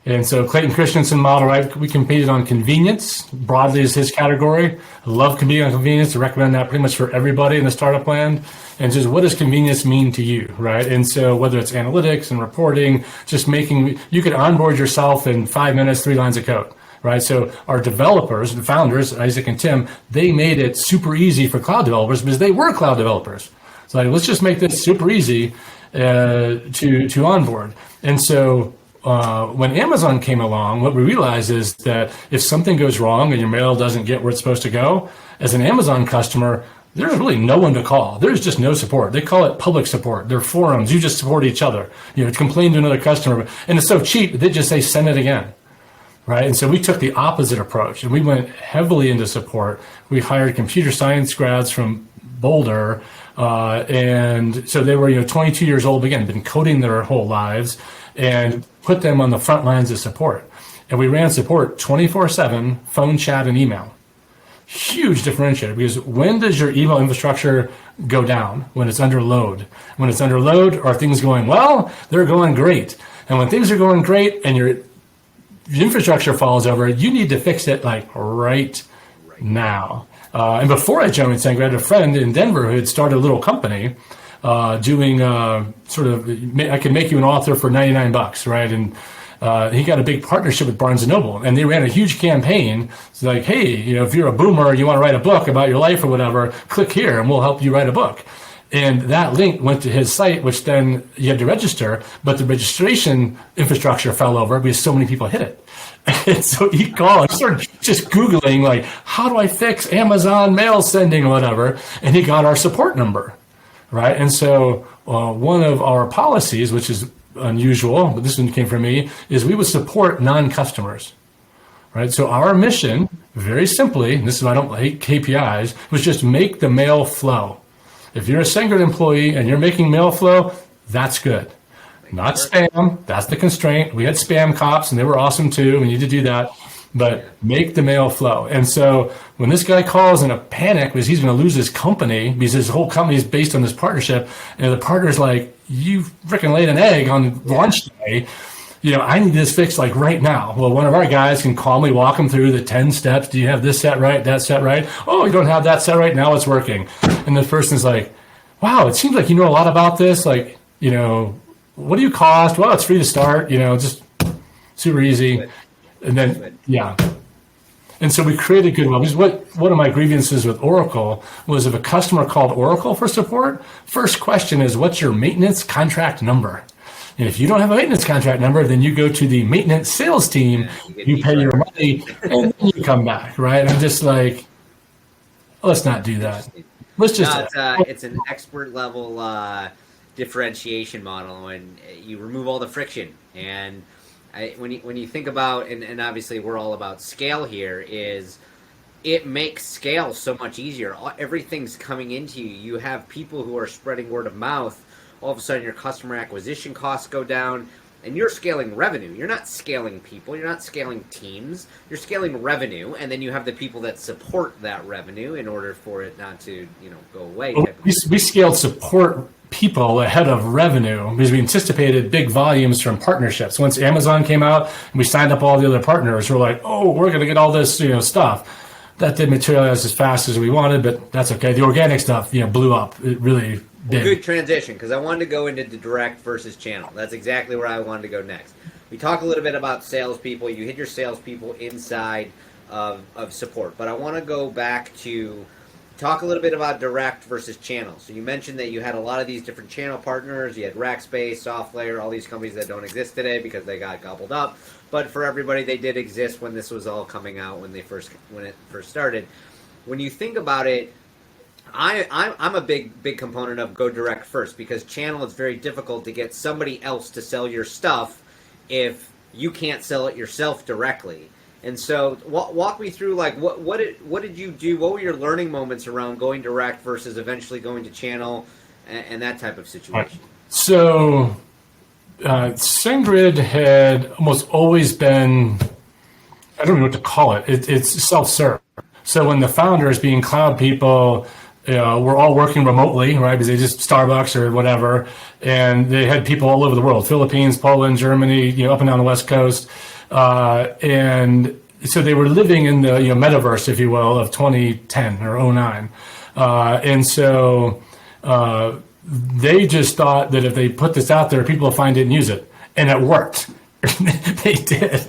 And so Clayton Christensen model, right? We competed on convenience, broadly is his category. I love competing on convenience. I recommend that pretty much for everybody in the startup land. And just what does convenience mean to you, right? And so whether it's analytics and reporting, just you could onboard yourself in 5 minutes, 3 lines of code, right? So our developers, the founders, Isaac and Tim, they made it super easy for cloud developers because they were cloud developers. So let's just make this super easy to onboard. And so when Amazon came along, what we realized is that if something goes wrong and your mail doesn't get where it's supposed to go, as an Amazon customer, there's really no one to call. There's just no support. They call it public support. They're forums. You just support each other. Complain to another customer. And it's so cheap, they just say, send it again. right? And so we took the opposite approach, and we went heavily into support. We hired computer science grads from Boulder, and so they were 22 years old, again, been coding their whole lives, and put them on the front lines of support. And we ran support 24/7, phone, chat, and email. Huge differentiator, because when does your email infrastructure go down? When it's under load. When it's under load, are things going well? They're going great. And when things are going great and your infrastructure falls over, you need to fix it like right now. And before I joined SendGrid, I had a friend in Denver who had started a little company doing sort of, I can make you an author for $99, right? And he got a big partnership with Barnes & Noble, and they ran a huge campaign. It's like, hey, if you're a boomer, you want to write a book about your life or whatever, click here and we'll help you write a book. And that link went to his site, which then you had to register, but the registration infrastructure fell over because so many people hit it. And so he called, he started just Googling, like, how do I fix Amazon mail sending or whatever? And he got our support number, right? And so one of our policies, which is unusual, but this one came from me, is we would support non-customers, right? So our mission, very simply, and this is why I don't hate KPIs, was just make the mail flow. If you're a SendGrid employee and you're making mail flow, that's good. Not spam, that's the constraint. We had spam cops and they were awesome too. We need to do that, but make the mail flow. And so when this guy calls in a panic because he's going to lose his company because his whole company is based on this partnership, and the partner's like, you freaking laid an egg on launch day. I need this fixed like right now. Well, one of our guys can calmly walk him through the 10 steps. Do you have this set right, that set right? Oh, you don't have that set right. Now it's working. And the person's like, wow, it seems like you know a lot about this. Like, what do you cost? Well, it's free to start, just super easy. And then, yeah. And so we created Goodwill. Because one of my grievances with Oracle was if a customer called Oracle for support, first question is, what's your maintenance contract number? And if you don't have a maintenance contract number, then you go to the maintenance sales team, you pay your money, and then you come back, right? I'm just like, let's not do that. Let's just. It's an expert level differentiation model, and you remove all the friction. And when you think about, and obviously we're all about scale here, is it makes scale so much easier. Everything's coming into you. You have people who are spreading word of mouth. All of a sudden your customer acquisition costs go down, and you're scaling revenue. You're not scaling people. You're not scaling teams. You're scaling revenue, and then you have the people that support that revenue in order for it not to, go away. We scaled support people ahead of revenue because we anticipated big volumes from partnerships. Once Amazon came out and we signed up all the other partners, we're like, oh, we're going to get all this, stuff. That didn't materialize as fast as we wanted, but that's okay. The organic stuff, blew up. It really did. Good transition, because I wanted to go into the direct versus channel. That's exactly where I wanted to go next. We talk a little bit about salespeople. You hit your salespeople inside of support, but I want to go back to talk a little bit about direct versus channel. So you mentioned that you had a lot of these different channel partners. You had Rackspace, SoftLayer, all these companies that don't exist today because they got gobbled up. But for everybody, they did exist when this was all coming out, when it first started. When you think about it, I'm a big component of go direct first, because channel is very difficult to get somebody else to sell your stuff if you can't sell it yourself directly. And so walk me through, like, what did you do? What were your learning moments around going direct versus eventually going to channel and that type of situation? So SendGrid had almost always been, I don't know what to call it. It's self-serve. So when the founders, being cloud people, were all working remotely, right? Because they just Starbucks or whatever, and they had people all over the world: Philippines, Poland, Germany, up and down the West Coast, and so they were living in the metaverse, if you will, of 2010 or 09, and so they just thought that if they put this out there, people will find it and use it, and it worked. They did.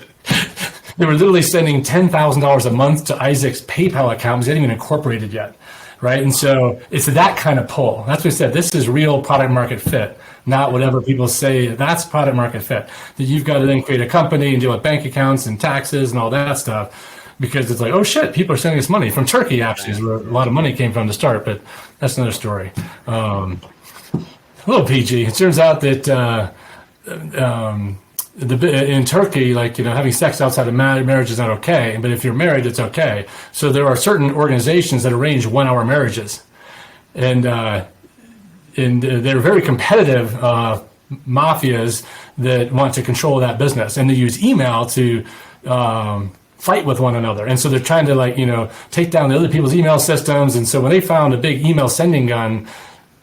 They were literally sending $10,000 a month to Isaac's PayPal account. He hadn't even incorporated yet. Right. And so it's that kind of pull. That's what I said. This is real product market fit, not whatever people say. That's product market fit. That you've got to then create a company and deal with bank accounts and taxes and all that stuff, because it's like, oh shit, people are sending us money from Turkey, actually, is where a lot of money came from to start. But that's another story. A little PG. It turns out that in Turkey, like, having sex outside of marriage is not okay, but if you're married, it's okay. So there are certain organizations that arrange 1-hour marriages, and they're very competitive mafias that want to control that business, and they use email to fight with one another. And so they're trying to take down the other people's email systems. And so when they found a big email sending gun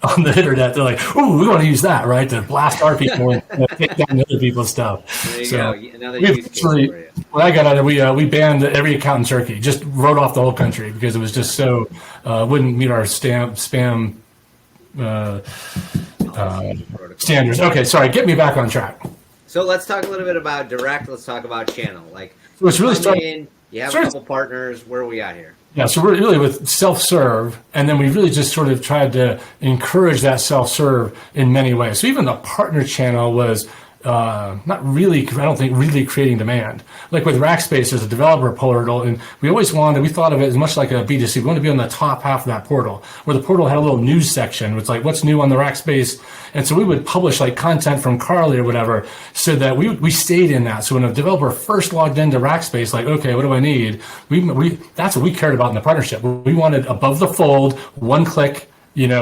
on the internet, they're like, "Oh, we want to use that, right, to blast our people and take down other people's stuff." There you so go. Another use case for you. when I got out of there, we banned every account in Turkey, just wrote off the whole country because it was just so wouldn't meet our spam standards. Okay, sorry, get me back on track. So let's talk a little bit about direct. Let's talk about channel. Like, so it's really you have a couple partners. Where are we at here? Yeah, so we're really with self-serve, and then we really just sort of tried to encourage that self-serve in many ways. So even the partner channel was not really, I don't think, really creating demand. Like with Rackspace, there's a developer portal, and we thought of it as much like a B2C. We wanted to be on the top half of that portal, where the portal had a little news section. It's like, what's new on the Rackspace? And so we would publish like content from Carly or whatever, so that we stayed in that. So when a developer first logged into Rackspace, like, okay, what do I need? That's what we cared about in the partnership. We wanted above the fold, one click,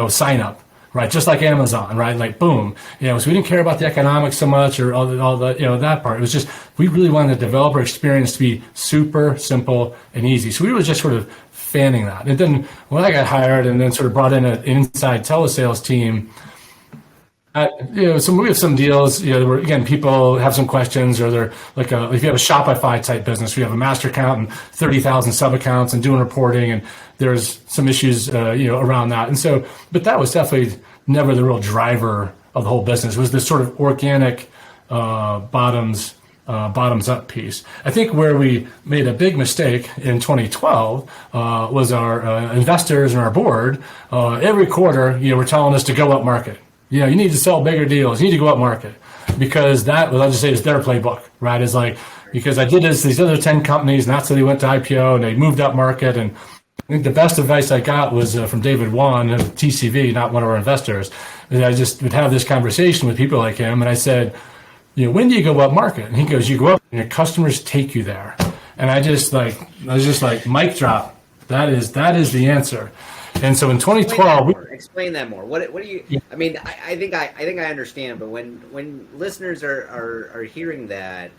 sign up. Right, just like Amazon, right? Like, boom, so we didn't care about the economics so much or all the that part. It was just, we really wanted the developer experience to be super simple and easy. So we were just sort of fanning that. And then when I got hired and then sort of brought in an inside telesales team, so we have some deals, where again, people have some questions, or they're like, if you have a Shopify type business, we have a master account and 30,000 sub accounts and doing reporting, and there's some issues, around that. And so, but that was definitely never the real driver of the whole business. It was this sort of organic, bottoms up piece. I think where we made a big mistake in 2012 was our investors and our board. Every quarter, were telling us to go up market. You need to sell bigger deals. You need to go up market, because that, I'll just say, is their playbook, right? Is like, because I did this, these other 10 companies, and that's how they went to IPO and they moved up market. And I think the best advice I got was from David Wan of TCV, not one of our investors. And I just would have this conversation with people like him, and I said, when do you go up market? And he goes, you go up and your customers take you there. And I was just like, mic drop. That is the answer. And so in 2012, explain that more. What do you? Yeah. I mean, I think I understand, but when listeners are hearing that,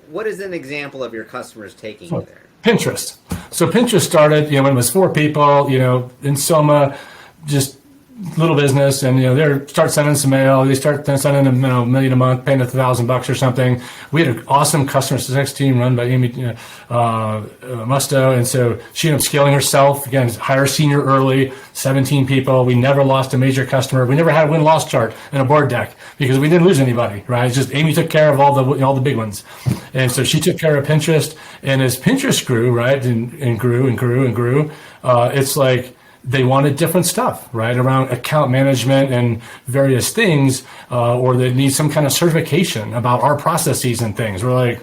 what is an example of your customers taking you there? Pinterest. So Pinterest started, when it was 4 people, in Soma, just little business, and they start sending some mail. They start sending them $1 million a month, paying $1,000 or something. We had an awesome customer success team run by Amy Musto, and so she ended up scaling herself. Again, hire senior early, 17 people. We never lost a major customer. We never had a win-loss chart in a board deck because we didn't lose anybody. Right? It's just Amy took care of all the big ones, and so she took care of Pinterest. And as Pinterest grew, right, and grew and grew and grew, it's like, they wanted different stuff, right, around account management and various things, or they need some kind of certification about our processes and things. We're like,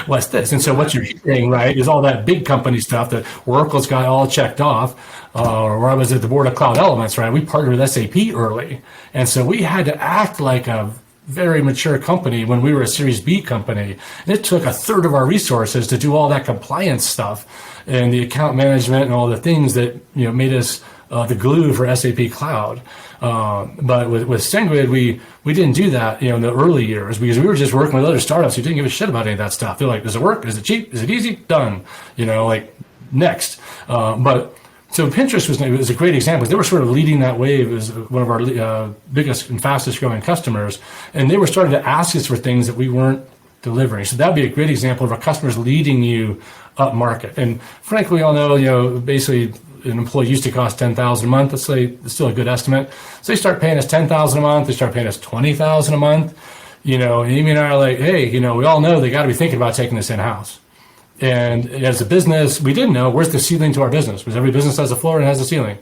what's this? And so what you're hearing, right, is all that big company stuff that Oracle's got all checked off, or I was at the board of Cloud Elements, right? We partnered with SAP early. And so we had to act like a very mature company when we were a Series B company. And it took a third of our resources to do all that compliance stuff and the account management and all the things that made us the glue for SAP Cloud. But with SendGrid, we didn't do that in the early years, because we were just working with other startups who didn't give a shit about any of that stuff. They're like, does it work? Is it cheap? Is it easy? Done. Next. But so Pinterest was a great example. They were sort of leading that wave as one of our biggest and fastest growing customers, and they were starting to ask us for things that we weren't delivering. So that'd be a great example of our customers leading you up market. And frankly, we all know, basically an employee used to cost $10,000 a month. Let's say it's still a good estimate. So they start paying us $10,000 a month. They start paying us $20,000 a month. Amy and I are like, hey, we all know they got to be thinking about taking this in house. And as a business, we didn't know where's the ceiling to our business, because every business has a floor and has a ceiling.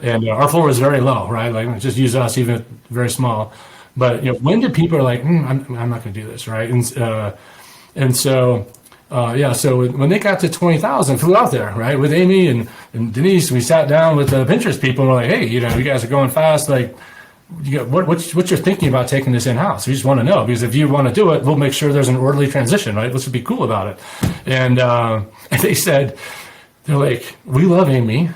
And our floor is very low, right? Like, just use us, even very small. But when did people are like, I'm not going to do this, right? And so when they got to 20,000, flew out there, right, with Amy and Denise. We sat down with the Pinterest people and we're like, hey, you guys are going fast. Like, what's your thinking about taking this in-house? We just want to know, because if you want to do it, we'll make sure there's an orderly transition, right? Let's be cool about it. And they said, they're like, we love Amy.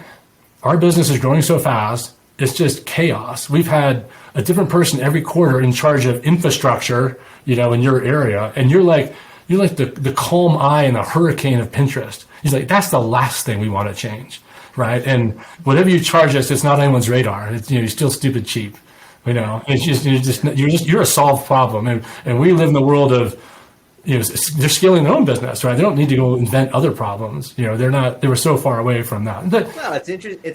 Our business is growing so fast. It's just chaos. We've had a different person every quarter in charge of infrastructure, in your area. And you're like the calm eye in a hurricane of Pinterest. He's like, that's the last thing we want to change, right? And whatever you charge us, it's not on anyone's radar. It's, you're still stupid cheap. It's you're a solved problem. And we live in the world of, they're scaling their own business, right? They don't need to go invent other problems. They were so far away from that. But, well, it's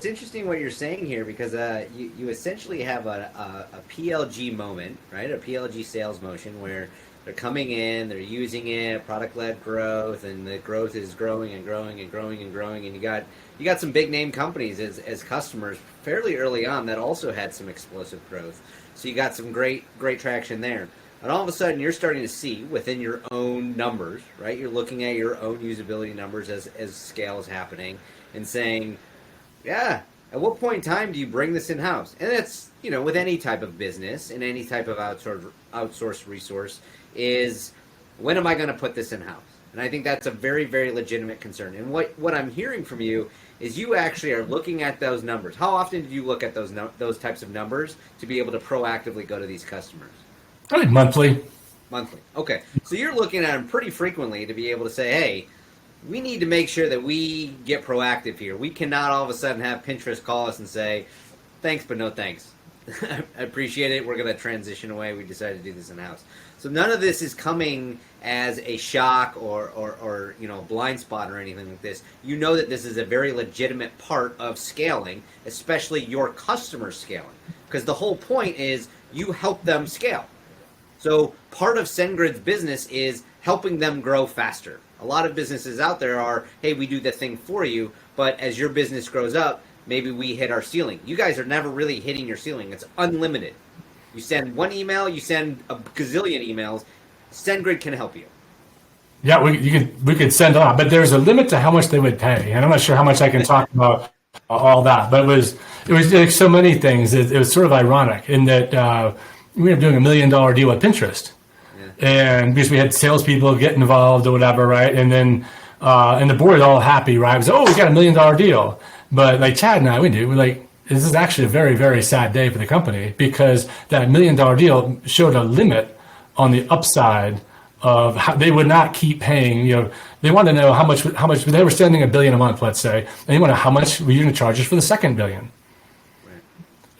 interesting what you're saying here, because you essentially have a PLG moment, right? A PLG sales motion where they're coming in, they're using it, product-led growth, and the growth is growing and growing and growing and growing. And you got some big name companies as customers fairly early on that also had some explosive growth. So you got some great traction there. And all of a sudden, you're starting to see within your own numbers, right? You're looking at your own usability numbers as scale is happening, and saying, yeah, at what point in time do you bring this in-house? And that's, with any type of business and any type of outsourced resource, is when am I going to put this in-house? And I think that's a very, very legitimate concern. And what I'm hearing from you is you actually are looking at those numbers. How often do you look at those types of numbers to be able to proactively go to these customers? Probably monthly. Monthly. Okay. So you're looking at them pretty frequently to be able to say, hey, we need to make sure that we get proactive here. We cannot all of a sudden have Pinterest call us and say, thanks, but no thanks. I appreciate it. We're going to transition away. We decided to do this in-house. So none of this is coming as a shock or a blind spot or anything like this. You know that this is a very legitimate part of scaling, especially your customer scaling, because the whole point is you help them scale. So part of SendGrid's business is helping them grow faster. A lot of businesses out there are, hey, we do the thing for you, but as your business grows up, maybe we hit our ceiling. You guys are never really hitting your ceiling. It's unlimited. You send one email, you send a gazillion emails. SendGrid can help you. Yeah, we could send a lot, but there's a limit to how much they would pay, and I'm not sure how much I can talk about all that. But it was like so many things. It was sort of ironic in that we ended up doing $1 million deal with Pinterest, and because we had salespeople get involved or whatever, right? And then and the board all happy, right? It was, we got $1 million deal, but like Chad and I, we're like, this is actually a very, very sad day for the company, because that $1 million deal showed a limit on the upside of how they would not keep paying. They wanted to know how much they were spending $1 billion a month, let's say, and they want to know how much were you going to charge us for the second $1 billion.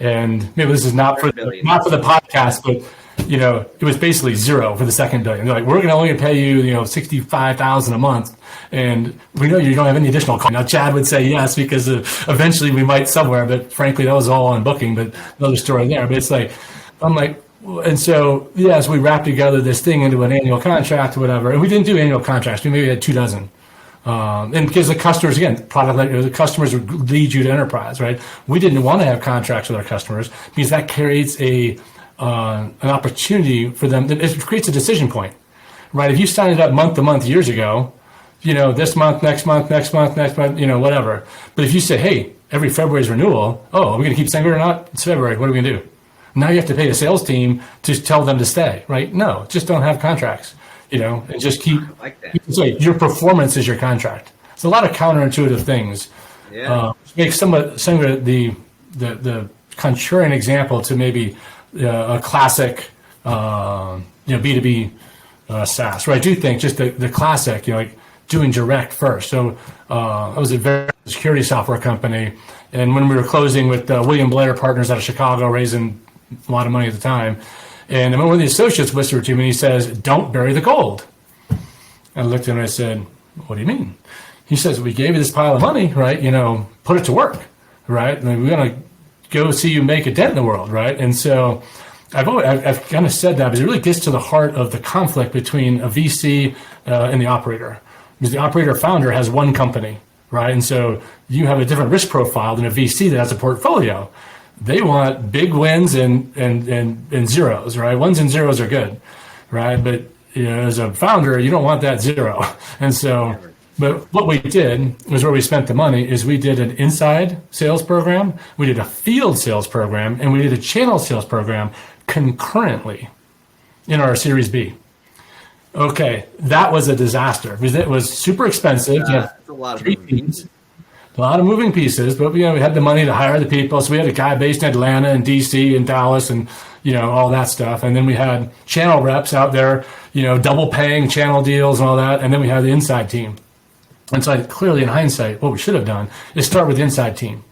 And maybe this is not for the podcast, but it was basically zero for the second $1 billion. They're like, we're going to only pay you, $65,000 a month, and we know you don't have any additional cost. Now, Chad would say yes, because eventually we might somewhere, but frankly, that was all on booking. But another story there. But it's like, I'm like, and so yes, we wrapped together this thing into an annual contract or whatever, and we didn't do annual contracts. We maybe had 2 dozen. And because the customers, again, the customers would lead you to enterprise, right? We didn't want to have contracts with our customers because that creates an opportunity for them. It creates a decision point, right? If you signed it up month to month years ago, this month, next month, whatever. But if you say, hey, every February's renewal, are we going to keep SendGrid or not? It's February. What are we going to do? Now you have to pay a sales team to tell them to stay, right? No, just don't have contracts. And just keep, like that. Your performance is your contract. It's a lot of counterintuitive things. Yeah. Make some of the contrarian example to maybe a classic, B2B SaaS. Right? I do think just the classic, like doing direct first. So I was a very security software company, and when we were closing with William Blair Partners out of Chicago, raising a lot of money at the time. And one of the associates whispered to me, and he says, don't bury the gold. I looked at him and I said, what do you mean? He says, we gave you this pile of money, right? Put it to work, right? And we're going to go see you make a dent in the world, right? And so I've kind of said that because it really gets to the heart of the conflict between a VC and the operator. Because the operator founder has one company, right? And so you have a different risk profile than a VC that has a portfolio. They want big wins and zeros, right? Ones and zeros are good, right? But as a founder, you don't want that zero. And so But what we did was where we spent the money is we did an inside sales program, we did a field sales program, and we did a channel sales program concurrently in our Series B. Okay, that was a disaster because it was super expensive. It's a lot of moving pieces. A lot of moving pieces, but we had the money to hire the people. So we had a guy based in Atlanta and DC and Dallas and all that stuff. And then we had channel reps out there, double paying channel deals and all that. And then we had the inside team. And so clearly in hindsight, what we should have done is start with the inside team.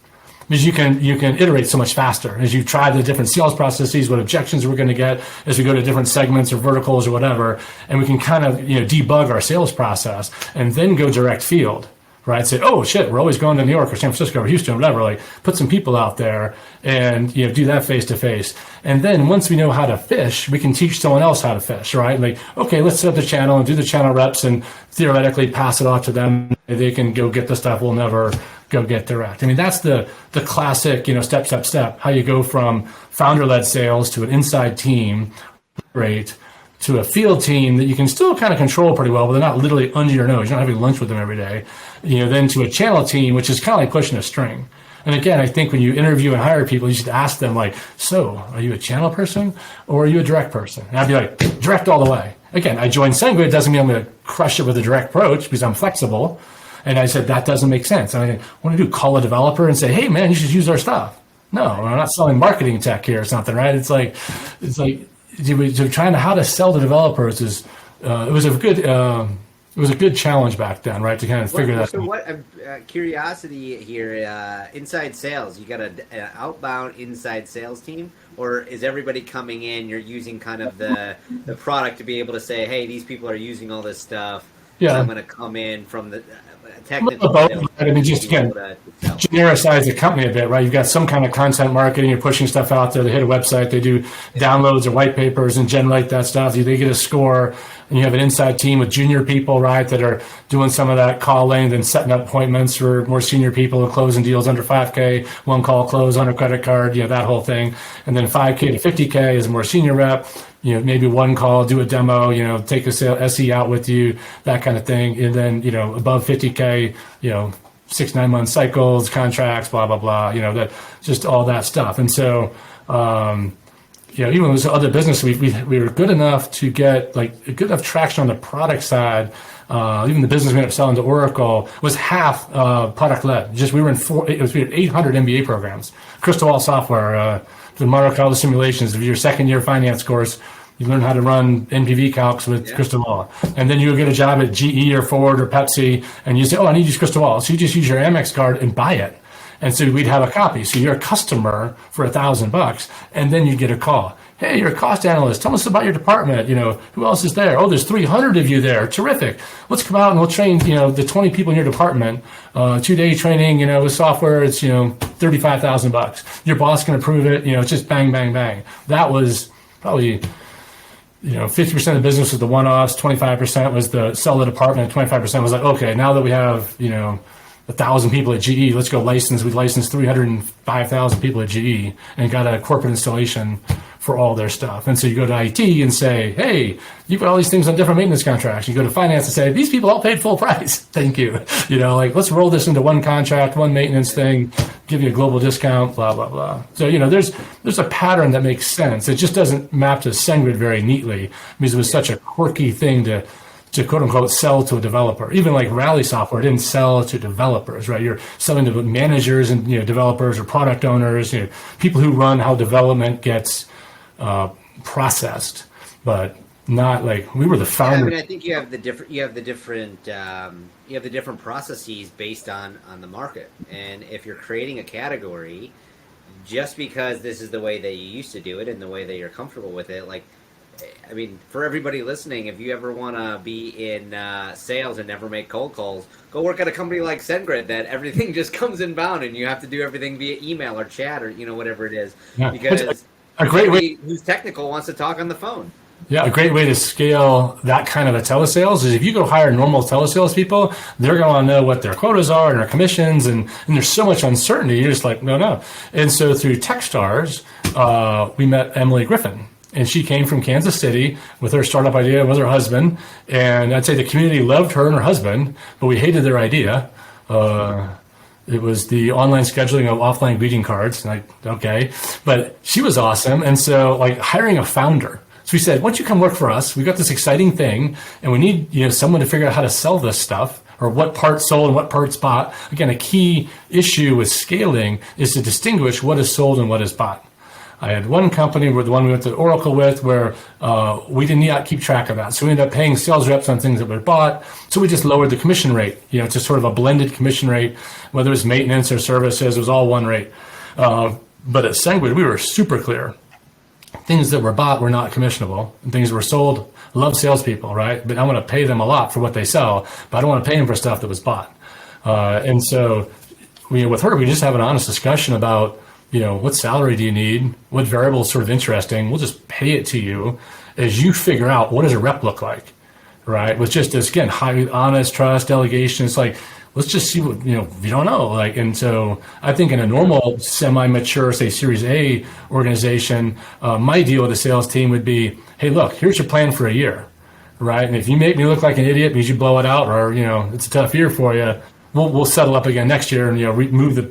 Because you can iterate so much faster as you try the different sales processes, what objections we're going to get as we go to different segments or verticals or whatever, and we can kind of debug our sales process and then go direct field, right? Say, oh shit, we're always going to New York or San Francisco or Houston or whatever. Like put some people out there and do that face to face. And then once we know how to fish, we can teach someone else how to fish, right? Like, okay, let's set up the channel and do the channel reps and theoretically pass it off to them. They can go get the stuff we'll never go get direct. I mean, that's the classic, step, how you go from founder-led sales to an inside team, right, to a field team that you can still kind of control pretty well, but they're not literally under your nose. You're not having lunch with them every day. Then to a channel team, which is kind of like pushing a string. And again, I think when you interview and hire people, you should ask them like, so are you a channel person or are you a direct person? And I'd be like, direct all the way. Again, I joined SendGrid doesn't mean I'm going to crush it with a direct approach because I'm flexible. And I said, that doesn't make sense. And I want to call a developer and say, hey man, you should use our stuff. No, I'm not selling marketing tech here or something, right? It's like trying to how to sell to developers is, it was a good challenge back then, right? To kind of figure that out. So what, curiosity here, inside sales, you got an outbound inside sales team, or is everybody coming in, you're using kind of the product to be able to say, hey, these people are using all this stuff. Yeah. So I'm going to come in from the technical. I mean, just again, genericize the company a bit, right? You've got some kind of content marketing, you're pushing stuff out there. They hit a website, they do downloads or white papers and generate that stuff. They get a score, and you have an inside team with junior people, right, that are doing some of that calling and setting up appointments for more senior people and closing deals under 5K, one call close on a credit card, that whole thing. And then 5K to 50K is a more senior rep. Maybe one call, do a demo, take a SE out with you, that kind of thing. And then, above 50K, 6-9 month cycles, contracts, blah, blah, blah, that just all that stuff. And so, even with other business, we were good enough to get good enough traction on the product side. Even the business we ended up selling to Oracle was half product led. We had 800 MBA programs, Crystal Ball software, the Monte Carlo simulations. If your second year finance course, you learn how to run NPV calcs with Crystal Ball. And then you get a job at GE or Ford or Pepsi, and you say, oh, I need to use Crystal Ball. So you just use your Amex card and buy it. And so we'd have a copy. So you're a customer for $1,000, and then you get a call. Hey, you're a cost analyst. Tell us about your department. Who else is there? Oh, there's 300 of you there. Terrific. Let's come out and we'll train, the 20 people in your department. 2-day training, with software. It's, $35,000. Your boss can approve it. It's just bang, bang, bang. That was probably, 50% of the business was the one-offs. 25% was the sell the department. 25% was like, okay, now that we have, 1,000 people at GE, let's go license. We licensed 305,000 people at GE and got a corporate installation for all their stuff. And so you go to IT and say, hey, you've got all these things on different maintenance contracts. You go to finance and say, these people all paid full price. Thank you. Let's roll this into one contract, one maintenance thing, give you a global discount, blah, blah, blah. So, there's a pattern that makes sense. It just doesn't map to SendGrid very neatly because it was such a quirky thing to quote unquote sell to a developer. Even like Rally software didn't sell to developers, right? You're selling to managers and developers or product owners, people who run how development gets processed, but not like we were the founder. I think you have the different processes based on the market. And if you're creating a category, just because this is the way that you used to do it and the way that you're comfortable with it, for everybody listening, if you ever want to be in sales and never make cold calls, go work at a company like SendGrid that everything just comes inbound and you have to do everything via email or chat or whatever it is. Yeah. Because a great way who's technical wants to talk on the phone. Yeah, a great way to scale that kind of a telesales is if you go hire normal telesales people, they're going to want to know what their quotas are and their commissions, and there's so much uncertainty. You're just like, no. And so through Techstars, we met Emily Griffin. And she came from Kansas City with her startup idea with her husband. And I'd say the community loved her and her husband, but we hated their idea. It was the online scheduling of offline greeting cards. Like, okay, but she was awesome. And so like hiring a founder. So we said, why don't you come work for us? We got this exciting thing and we need, someone to figure out how to sell this stuff or what parts sold and what parts bought. Again, a key issue with scaling is to distinguish what is sold and what is bought. I had one company, where the one we went to Oracle with, where we did not keep track of that. So we ended up paying sales reps on things that were bought. So we just lowered the commission rate, to sort of a blended commission rate, whether it was maintenance or services, it was all one rate. But at SendGrid, we were super clear. Things that were bought were not commissionable. And things that were sold, love salespeople, right? But I want to pay them a lot for what they sell, but I don't want to pay them for stuff that was bought. And so with her, we just have an honest discussion about, what salary do you need? What variable is sort of interesting? We'll just pay it to you as you figure out what does a rep look like, right? With just this, again, high, honest, trust, delegation. It's like, let's just see what, you don't know. Like, and so I think in a normal semi-mature, say Series A organization, my deal with the sales team would be, hey, look, here's your plan for a year, right? And if you make me look like an idiot because you blow it out or, it's a tough year for you, we'll settle up again next year and, move the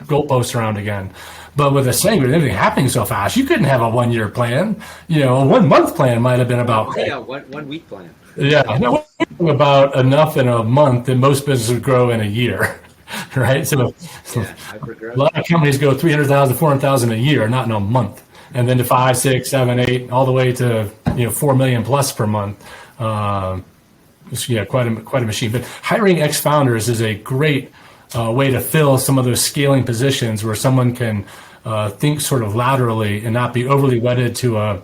goalposts around again. But with a SendGrid, everything happening so fast, you couldn't have a 1 year plan. A 1 month plan might have been about. Yeah, one week plan. Yeah, no, about enough in a month that most businesses would grow in a year, right? So a lot of companies go 300,000, 400,000 a year, not in a month, and then to 5, 6, 7, 8, all the way to 4 million plus per month. Quite a machine. But hiring ex-founders is a great way to fill some of those scaling positions where someone can think sort of laterally and not be overly wedded to a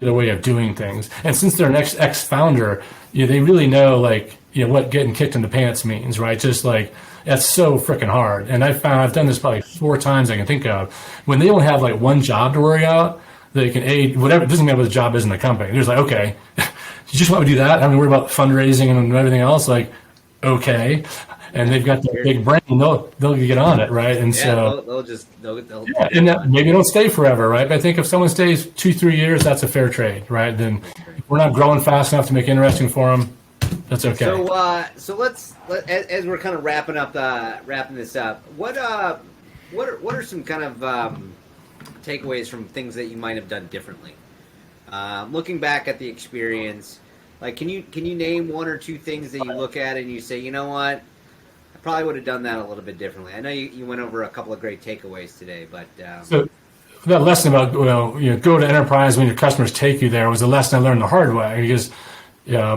way of doing things. And since they're an ex-founder, they really know what getting kicked in the pants means, right? Just like that's so freaking hard. And I've done this probably 4 times I can think of. When they only have one job to worry out, they can whatever. It doesn't matter what the job is in the company. They're just like, okay, you just want to do that? I don't worry about fundraising and everything else. Like, okay. And they've got that big brain, they'll get on it, right? And so maybe it'll stay forever, right? But I think if someone stays 2-3 years, that's a fair trade, right? Then if we're not growing fast enough to make it interesting for them, that's okay. So let's as we're kind of wrapping this up, what are some kind of takeaways from things that you might have done differently? Looking back at the experience, can you name 1 or 2 things that you look at and you say, you know what? I probably would have done that a little bit differently. I know you went over a couple of great takeaways today, but so that lesson about go to enterprise when your customers take you there was a lesson I learned the hard way because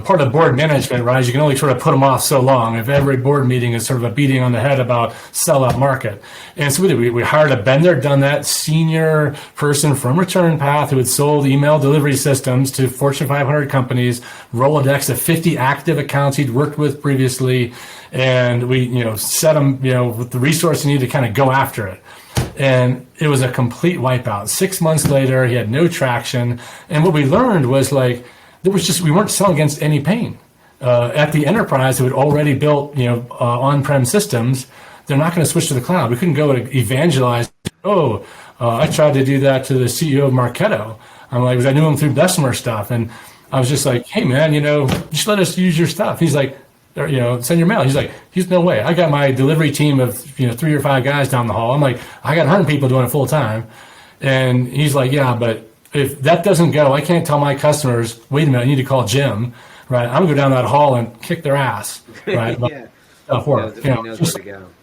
part of board management, right, is you can only sort of put them off so long. If every board meeting is sort of a beating on the head about sell out market. And so we hired a been there, done that senior person from Return Path who had sold email delivery systems to Fortune 500 companies, Rolodex of 50 active accounts he'd worked with previously. And we, set him, with the resource he needed to kind of go after it. And it was a complete wipeout. 6 months later, he had no traction. And what we learned was we weren't selling against any pain. At the enterprise who had already built, on-prem systems, they're not going to switch to the cloud. We couldn't go to evangelize. I tried to do that to the CEO of Marketo. I'm like, I knew him through Bessemer stuff. And I was just like, hey man, just let us use your stuff. He's like, send your mail. He's like, he's no way. I got my delivery team of, 3 or 5 guys down the hall. I'm like, I got 100 people doing it full time. And he's like, yeah, but if that doesn't go, I can't tell my customers, wait a minute, I need to call Jim, right? I'm gonna go down that hall and kick their ass, right? Yeah.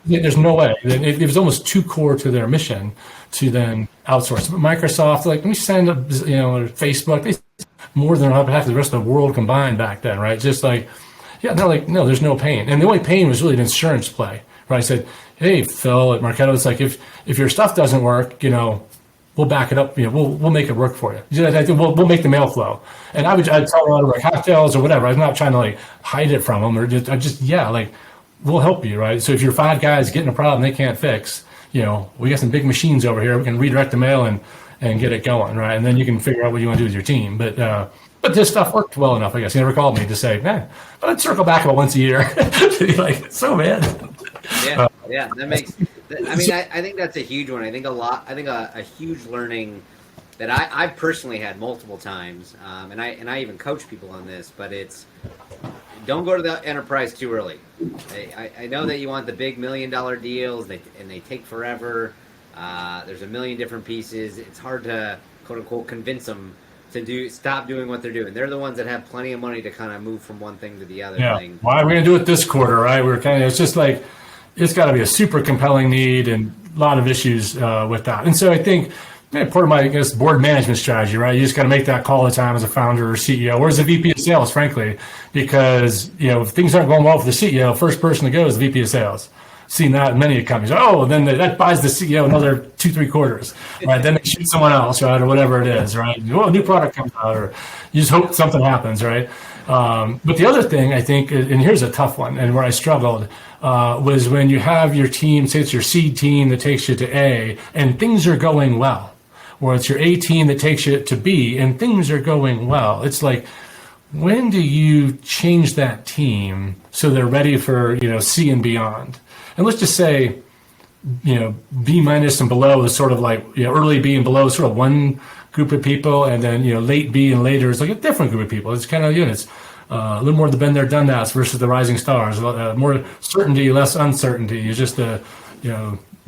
There's no way. It was almost too core to their mission to then outsource. But Microsoft, let me send Facebook, they more than half the rest of the world combined back then, right? Just no, there's no pain. And the only pain was really an insurance play, right? I said, hey, Phil at Marketo, it's like if your stuff doesn't work, we'll back it up. We'll make it work for you. We'll make the mail flow. And I'd tell them about cocktails or whatever. I'm not trying to hide it from them or we'll help you, right? So if your 5 guys getting a problem they can't fix, we got some big machines over here. We can redirect the mail and get it going, right? And then you can figure out what you want to do with your team. But this stuff worked well enough, I guess. He never called me to say, man, but I'd circle back about once a year. So bad. Yeah, that makes. I think that's a huge one. I think a huge learning that I've personally had multiple times, and I even coach people on this, but it's don't go to the enterprise too early. I know that you want the big $1 million deals, and they take forever. There's a million different pieces. It's hard to quote unquote convince them to stop doing what they're doing. They're the ones that have plenty of money to kind of move from one thing to the other thing. Why are we going to do it this quarter, right? It's just like, it's got to be a super compelling need and a lot of issues with that. And so I think part of my, board management strategy, right? You just got to make that call all the time as a founder or CEO, or as a VP of sales, frankly, because, if things aren't going well for the CEO, first person to go is the VP of sales. Seen that in many companies. Oh, then that buys the CEO another 2-3 quarters, right? Then they shoot someone else, right, or whatever it is, right? Well, a new product comes out, or you just hope something happens, right? But the other thing I think, and here's a tough one, and where I struggled, was when you have your team, say it's your seed team that takes you to A, and things are going well, or it's your A team that takes you to B, and things are going well. It's like, when do you change that team so they're ready for C and beyond? And let's just say, B minus and below is sort of like, early B and below is sort of one group of people, and then, late B and later is like a different group of people. It's kind of, it's a little more the been there, done that versus the rising stars. More certainty, less uncertainty. It's just the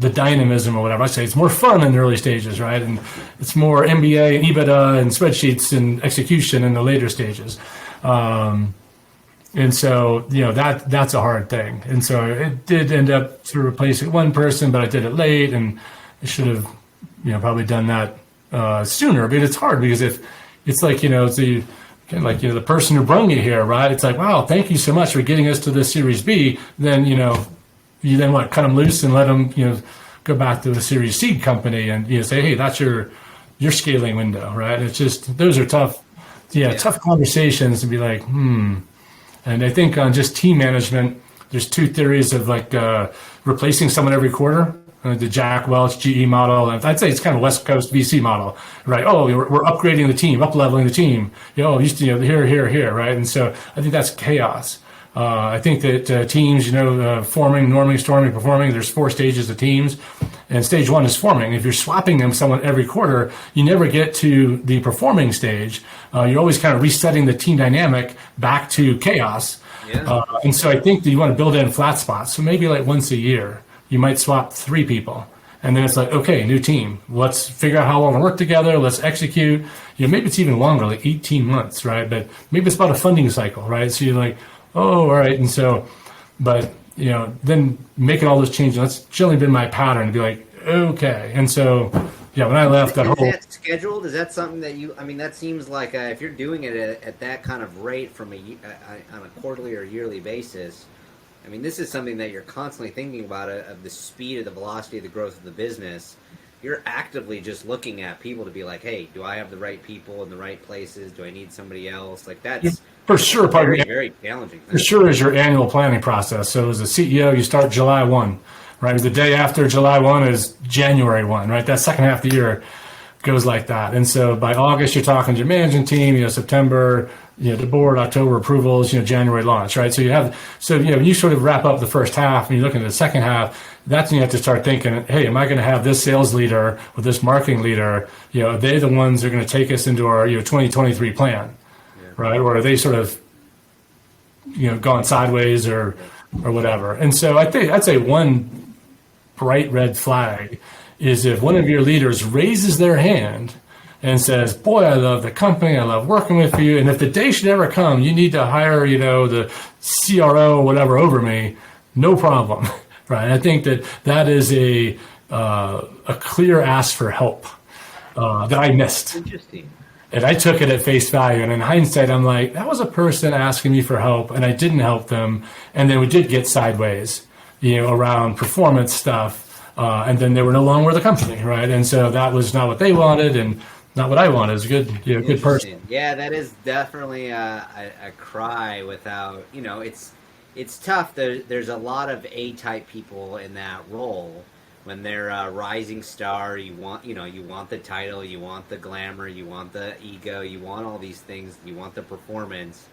dynamism or whatever. I say it's more fun in the early stages, right? And it's more MBA and EBITDA and spreadsheets and execution in the later stages. And so, that's a hard thing. And so it did end up to replacing one person, but I did it late, and I should have, probably done that sooner. But it's hard because if it's like, it's the person who brought you here, right? It's like, wow, thank you so much for getting us to this Series B. Then, you then cut them loose and let them, go back to the Series C company and, say, hey, that's your scaling window, right? It's just, those are tough, tough conversations to be like, And I think on just team management, there's two theories of replacing someone every quarter. The Jack Welch GE model, and I'd say it's kind of West Coast VC model, right? Oh, we're upgrading the team, up-leveling the team. Used to here, right? And so I think that's chaos. I think that teams, forming, norming, storming, performing. There's 4 stages of teams, and stage 1 is forming. If you're swapping them someone every quarter, you never get to the performing stage. You're always kind of resetting the team dynamic back to chaos. Yeah. And so I think that you want to build in flat spots. So maybe like once a year, you might swap 3 people. And then it's like, okay, new team. Let's figure out how we're going to work together. Let's execute. Maybe it's even longer, like 18 months, right? But maybe it's about a funding cycle, right? So you're like, oh, all right. And so, but, then making all those changes, that's generally been my pattern to be like, okay. And so, when I left that whole... Is that scheduled? Is that something that that seems like if you're doing it at that kind of rate from on a quarterly or yearly basis, this is something that you're constantly thinking about of the speed of the velocity of the growth of the business. You're actively just looking at people to be like, hey, do I have the right people in the right places? Do I need somebody else? Like that's for sure very, very challenging. For sure is your annual planning process. So as a CEO, you start July 1, right? The day after July 1 is January 1, right? That second half of the year goes like that. And so by August, you're talking to your management team, September, the board, October approvals, January launch, right? So you sort of wrap up the first half and you look into the second half, that's when you have to start thinking, hey, am I going to have this sales leader or this marketing leader, are they the ones that are going to take us into our 2023 plan, right? Or are they sort of, gone sideways or whatever? And so I'd say one bright red flag is if one of your leaders raises their hand and says, boy, I love the company, I love working with you, and if the day should ever come, you need to hire, the CRO or whatever over me, no problem, right? I think that is a clear ask for help that I missed. Interesting. And I took it at face value, and in hindsight, I'm like, that was a person asking me for help, and I didn't help them, and then we did get sideways, around performance stuff. And then they were no longer with the company, right? And so that was not what they wanted and not what I wanted. It was a good person. Yeah, that is definitely a cry without, it's tough. There's a lot of A-type people in that role. When they're a rising star, you want the title, you want the glamour, you want the ego, you want all these things, you want the performance.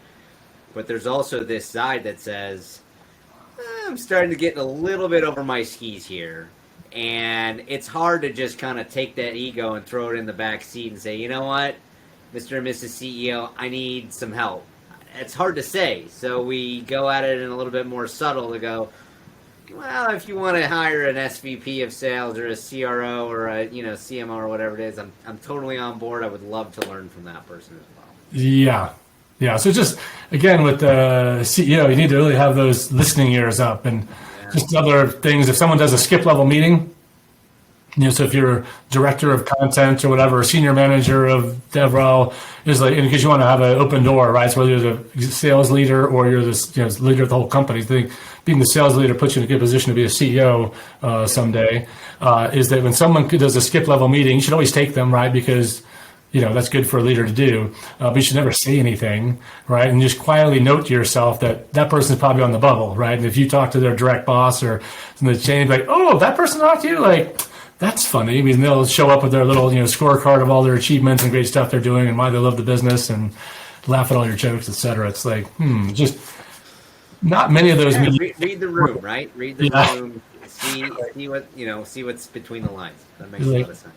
But there's also this side that says, I'm starting to get a little bit over my skis here. And it's hard to just kind of take that ego and throw it in the back seat and say, you know what, Mr. and Mrs. CEO, I need some help. It's hard to say. So we go at it in a little bit more subtle to go, well, if you want to hire an SVP of sales or a CRO or a CMO or whatever it is, I'm totally on board. I would love to learn from that person as well. Yeah. So just again with the CEO, you need to really have those listening ears up, and just other things. If someone does a skip level meeting, so if you're director of content or whatever, or senior manager of DevRel, is like, because you want to have an open door, right? So whether you're the sales leader or you're the leader of the whole company, I think being the sales leader puts you in a good position to be a CEO someday. Is that when someone does a skip level meeting, you should always take them, right? Because that's good for a leader to do, but you should never say anything, right? And just quietly note to yourself that person's probably on the bubble, right? And if you talk to their direct boss or in the chain, like, oh, that person talked to you, like, that's funny. I mean, they'll show up with their little, scorecard of all their achievements and great stuff they're doing and why they love the business and laugh at all your jokes, et cetera. It's like, just not many of those. Read the room, right? Read the room. See what see what's between the lines. That makes a lot of sense.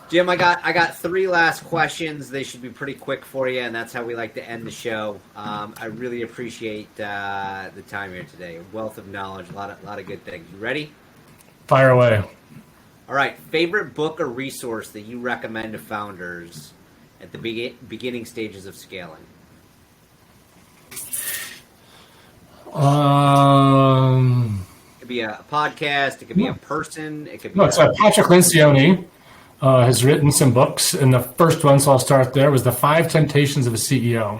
Jim, I got 3 last questions. They should be pretty quick for you, and that's how we like to end the show. I really appreciate the time here today. A wealth of knowledge, a lot of good things. You ready? Fire away. All right. Favorite book or resource that you recommend to founders at the beginning stages of scaling? It could be a podcast. It could be a person. It could be. No, it's Patrick Lencioni has written some books, and the first one, so I'll start there, was The 5 Temptations of a CEO,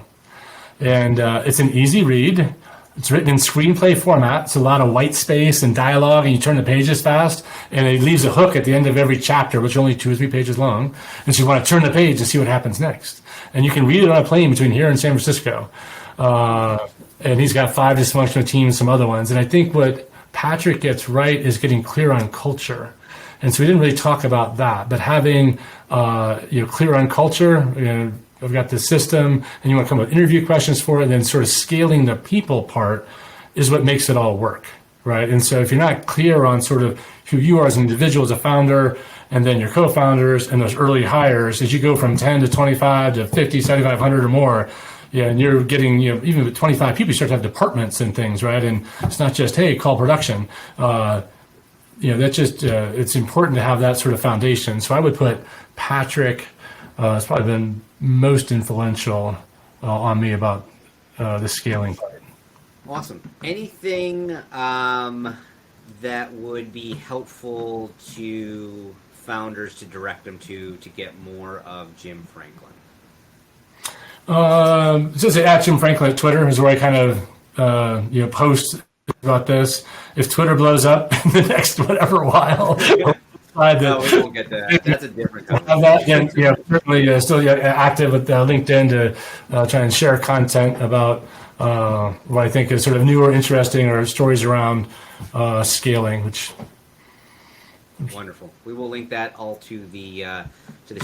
and it's an easy read. It's written in screenplay format. It's a lot of white space and dialogue, and you turn the pages fast, and it leaves a hook at the end of every chapter, which is only 2 or 3 pages long. And so you want to turn the page and see what happens next. And you can read it on a plane between here and San Francisco. And he's got 5 dysfunctional teams, some other ones. And I think what Patrick gets right is getting clear on culture. And so we didn't really talk about that, but having clear on culture, I've got this system, and you want to come up with interview questions for it, and then sort of scaling the people part is what makes it all work, right? And so if you're not clear on sort of who you are as an individual, as a founder, and then your co-founders and those early hires, as you go from 10 to 25 to 50, 7,500 or more, and you're getting, even with 25 people, you start to have departments and things, right? And it's not just, hey, call production. That's just, it's important to have that sort of foundation. So I would put Patrick, it's probably been most influential on me about the scaling part. Awesome. Anything that would be helpful to founders to direct them to get more of Jim Franklin? Just at Jim Franklin at Twitter is where I kind of post about this. If Twitter blows up in the next whatever while, we won't get that. That's a different conversation. Certainly still active with LinkedIn to try and share content about what I think is sort of new or interesting or stories around scaling. Which wonderful. We will link that all to the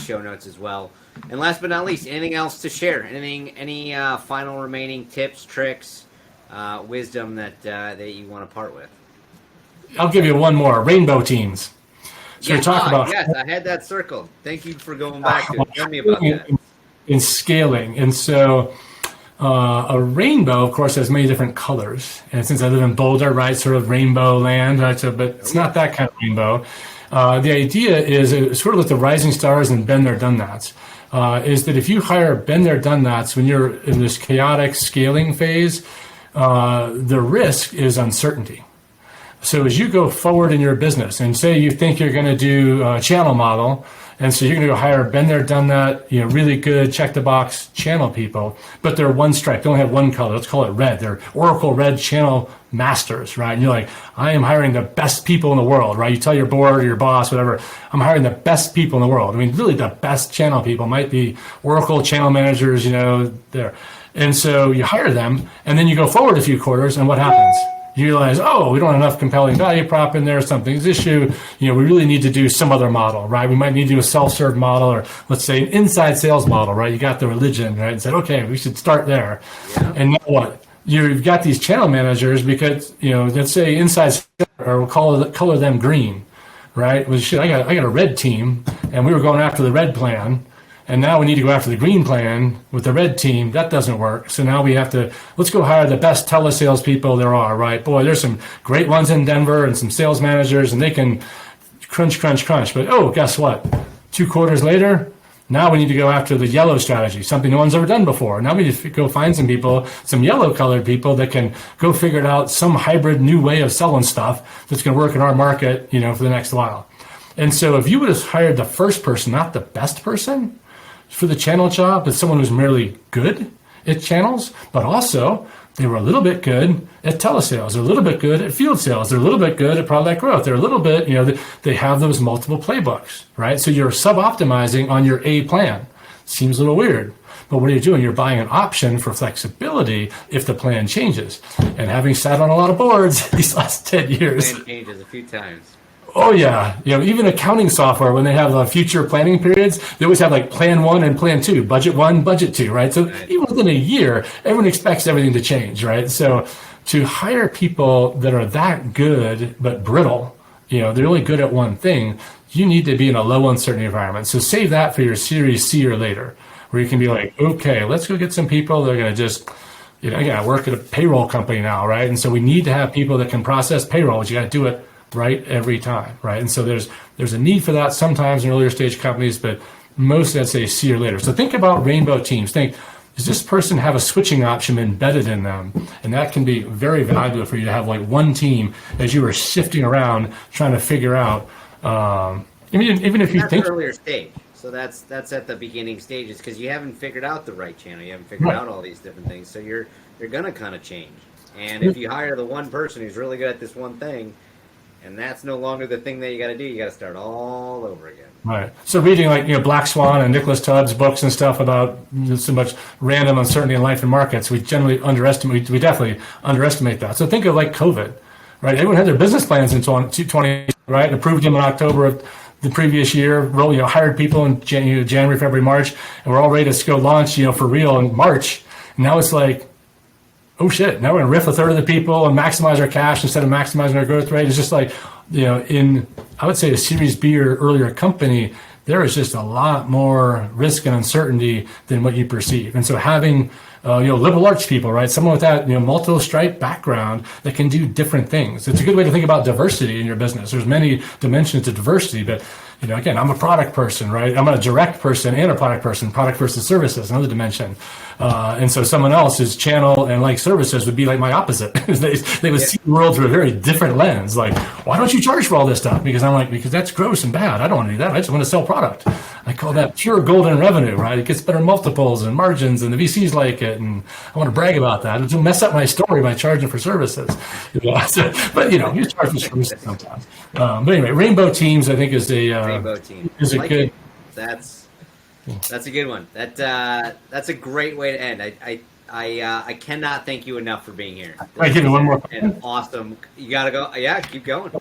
show notes as well. And last but not least, anything else to share? Any final remaining tips, tricks, wisdom that you want to part with? I'll give you one more. Rainbow teams. So talk about yes, I had that circled. Thank you for going back to it. Tell me about that. In scaling. And so a rainbow, of course, has many different colors. And since I live in Boulder, right, sort of rainbow land, right? So, but it's not that kind of rainbow. The idea is sort of like the rising stars and been there, done that. Is that if you hire been there, done that, when you're in this chaotic scaling phase, the risk is uncertainty. So as you go forward in your business and say you think you're going to do a channel model, and so you're going to go hire been there, done that, really good, check the box channel people, but they're one stripe. They only have one color. Let's call it red. They're Oracle Red channel masters, right? And you're like, I am hiring the best people in the world, right? You tell your board or your boss, whatever, I'm hiring the best people in the world. I mean, really the best channel people might be Oracle channel managers, there. And so you hire them, and then you go forward a few quarters, and what happens? You realize, we don't have enough compelling value prop in there, something's issue. We really need to do some other model, right? We might need to do a self-serve model, or let's say an inside sales model, right? You got the religion, right? And said, okay, we should start there. Yeah. And now what? You've got these channel managers because, let's say inside sales or we'll color them green, right? Well, shit, I got a red team, and we were going after the red plan, and now we need to go after the green plan with the red team. That doesn't work. So now we have to, let's go hire the best telesales people there are, right? Boy, there's some great ones in Denver and some sales managers, and they can crunch. But, oh, guess what? 2 quarters later, now we need to go after the yellow strategy, something no one's ever done before. Now we need to go find some people, some yellow colored people that can go figure out some hybrid new way of selling stuff that's going to work in our market, for the next while. And so if you would have hired the first person, not the best person for the channel job, but someone who's merely good at channels, but also they were a little bit good at telesales, they're a little bit good at field sales, they're a little bit good at product growth, they're a little bit, they have those multiple playbooks, right? So you're sub-optimizing on your A plan. Seems a little weird, but what are you doing? You're buying an option for flexibility if the plan changes. And having sat on a lot of boards these last 10 years. The plan changes a few times. Oh yeah, even accounting software, when they have future planning periods, they always have like plan 1 and plan 2, budget 1, budget 2, right? So even within a year, everyone expects everything to change, right? So to hire people that are that good but brittle, they're only good at one thing, you need to be in a low uncertainty environment. So save that for your Series C or later, where you can be like, okay, let's go get some people that are going to just, I got to work at a payroll company now, right? And so we need to have people that can process payroll, but you got to do it right every time, right? And so there's a need for that sometimes in earlier stage companies, but most, I'd say, C or later. So think about rainbow teams. Think, does this person have a switching option embedded in them? And that can be very valuable for you to have like one team as you are shifting around trying to figure out, even if you think earlier stage. So that's at the beginning stages because you haven't figured out the right channel. You haven't figured out all these different things. So you're going to kind of change. And if you hire the one person who's really good at this one thing, and that's no longer the thing that you got to do, you got to start all over again. Right. So reading Black Swan and Nicholas Tubbs books and stuff about so much random uncertainty in life and markets, we definitely underestimate that. So think of like COVID, right? Everyone had their business plans in 2020, right? And approved them in October of the previous year, hired people in January, February, March, and we're all ready to go launch, for real in March. And now it's like, oh shit, now we're going to riff a third of the people and maximize our cash instead of maximizing our growth rate. It's just like, in, I would say, a Series B or earlier company, there is just a lot more risk and uncertainty than what you perceive. And so having, liberal arts people, right? Someone with that, multiple stripe background that can do different things. It's a good way to think about diversity in your business. There's many dimensions to diversity, but again, I'm a product person, right? I'm a direct person and a product person. Product versus services, another dimension. And so someone else's channel and like services would be like my opposite. they would see the world through a very different lens. Like, why don't you charge for all this stuff? Because I'm like, because that's gross and bad. I don't want to do that. I just want to sell product. I call that pure golden revenue, right? It gets better multiples and margins, and the VCs like it, and I want to brag about that. It doesn't mess up my story by charging for services. But you charge for services sometimes. But anyway, rainbow teams, I think, is a rainbow team. Is a good. That's a good one. That's a great way to end. I cannot thank you enough for being here. I give you one more. And awesome. You gotta go. Yeah, keep going.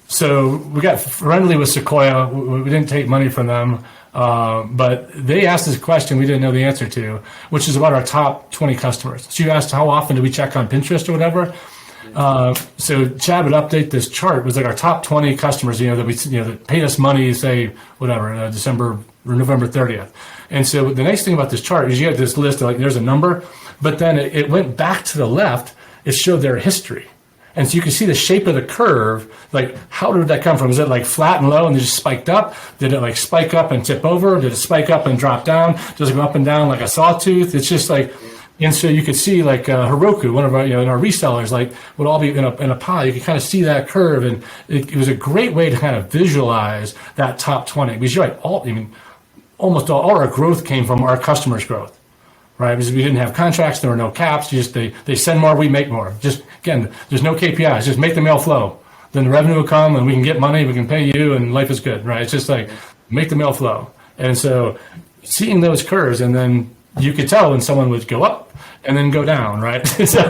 So we got friendly with Sequoia. We didn't take money from them, but they asked this question we didn't know the answer to, which is about our top 20 customers. So you asked how often do we check on Pinterest or whatever. So Chad would update this chart. It was like our top 20 customers, that paid us money, say whatever, December or November 30th. And so the nice thing about this chart is you have this list of like there's a number, but then it went back to the left. It showed their history. And so you can see the shape of the curve, like how did that come from? Is it like flat and low and it just spiked up? Did it like spike up and tip over? Did it spike up and drop down? Does it go up and down like a sawtooth? It's just like, and so you could see like Heroku, one of our, in our resellers, like would all be in a pile. You could kind of see that curve, and it was a great way to kind of visualize that top 20. Because you're right, almost all our growth came from our customers' growth. Right, because we didn't have contracts, there were no caps. They send more, we make more. Just again, there's no KPIs. Just make the mail flow. Then the revenue will come, and we can get money. We can pay you, and life is good. Right? It's just like make the mail flow. And so, seeing those curves, and then you could tell when someone would go up and then go down. Right? So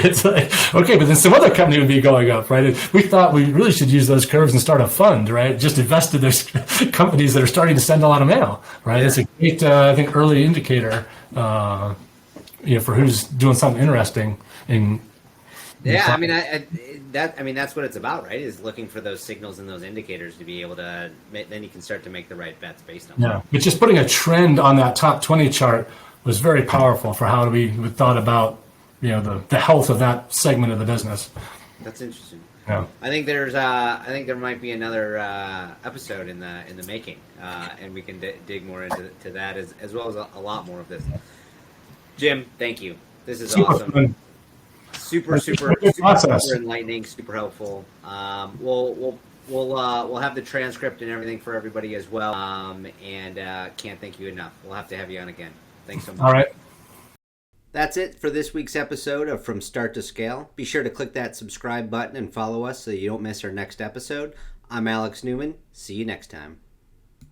it's like okay, but then some other company would be going up. Right? We thought we really should use those curves and start a fund. Right? Just invest in those companies that are starting to send a lot of mail. Right? It's a great, I think, early indicator. For who's doing something interesting in Yeah, I mean, that's what it's about, right? Is looking for those signals and those indicators to be able to. Then you can start to make the right bets based on. Yeah, but just putting a trend on that top 20 chart was very powerful for how we thought about the health of that segment of the business. That's interesting. Yeah. I think there might be another episode in the making, and we can dig more into that as well as a lot more of this. Jim, thank you. This is awesome. Fun. Super enlightening, super helpful. We'll have the transcript and everything for everybody as well. And can't thank you enough. We'll have to have you on again. Thanks so much. All right. That's it for this week's episode of From Start to Scale. Be sure to click that subscribe button and follow us so you don't miss our next episode. I'm Alex Newman. See you next time.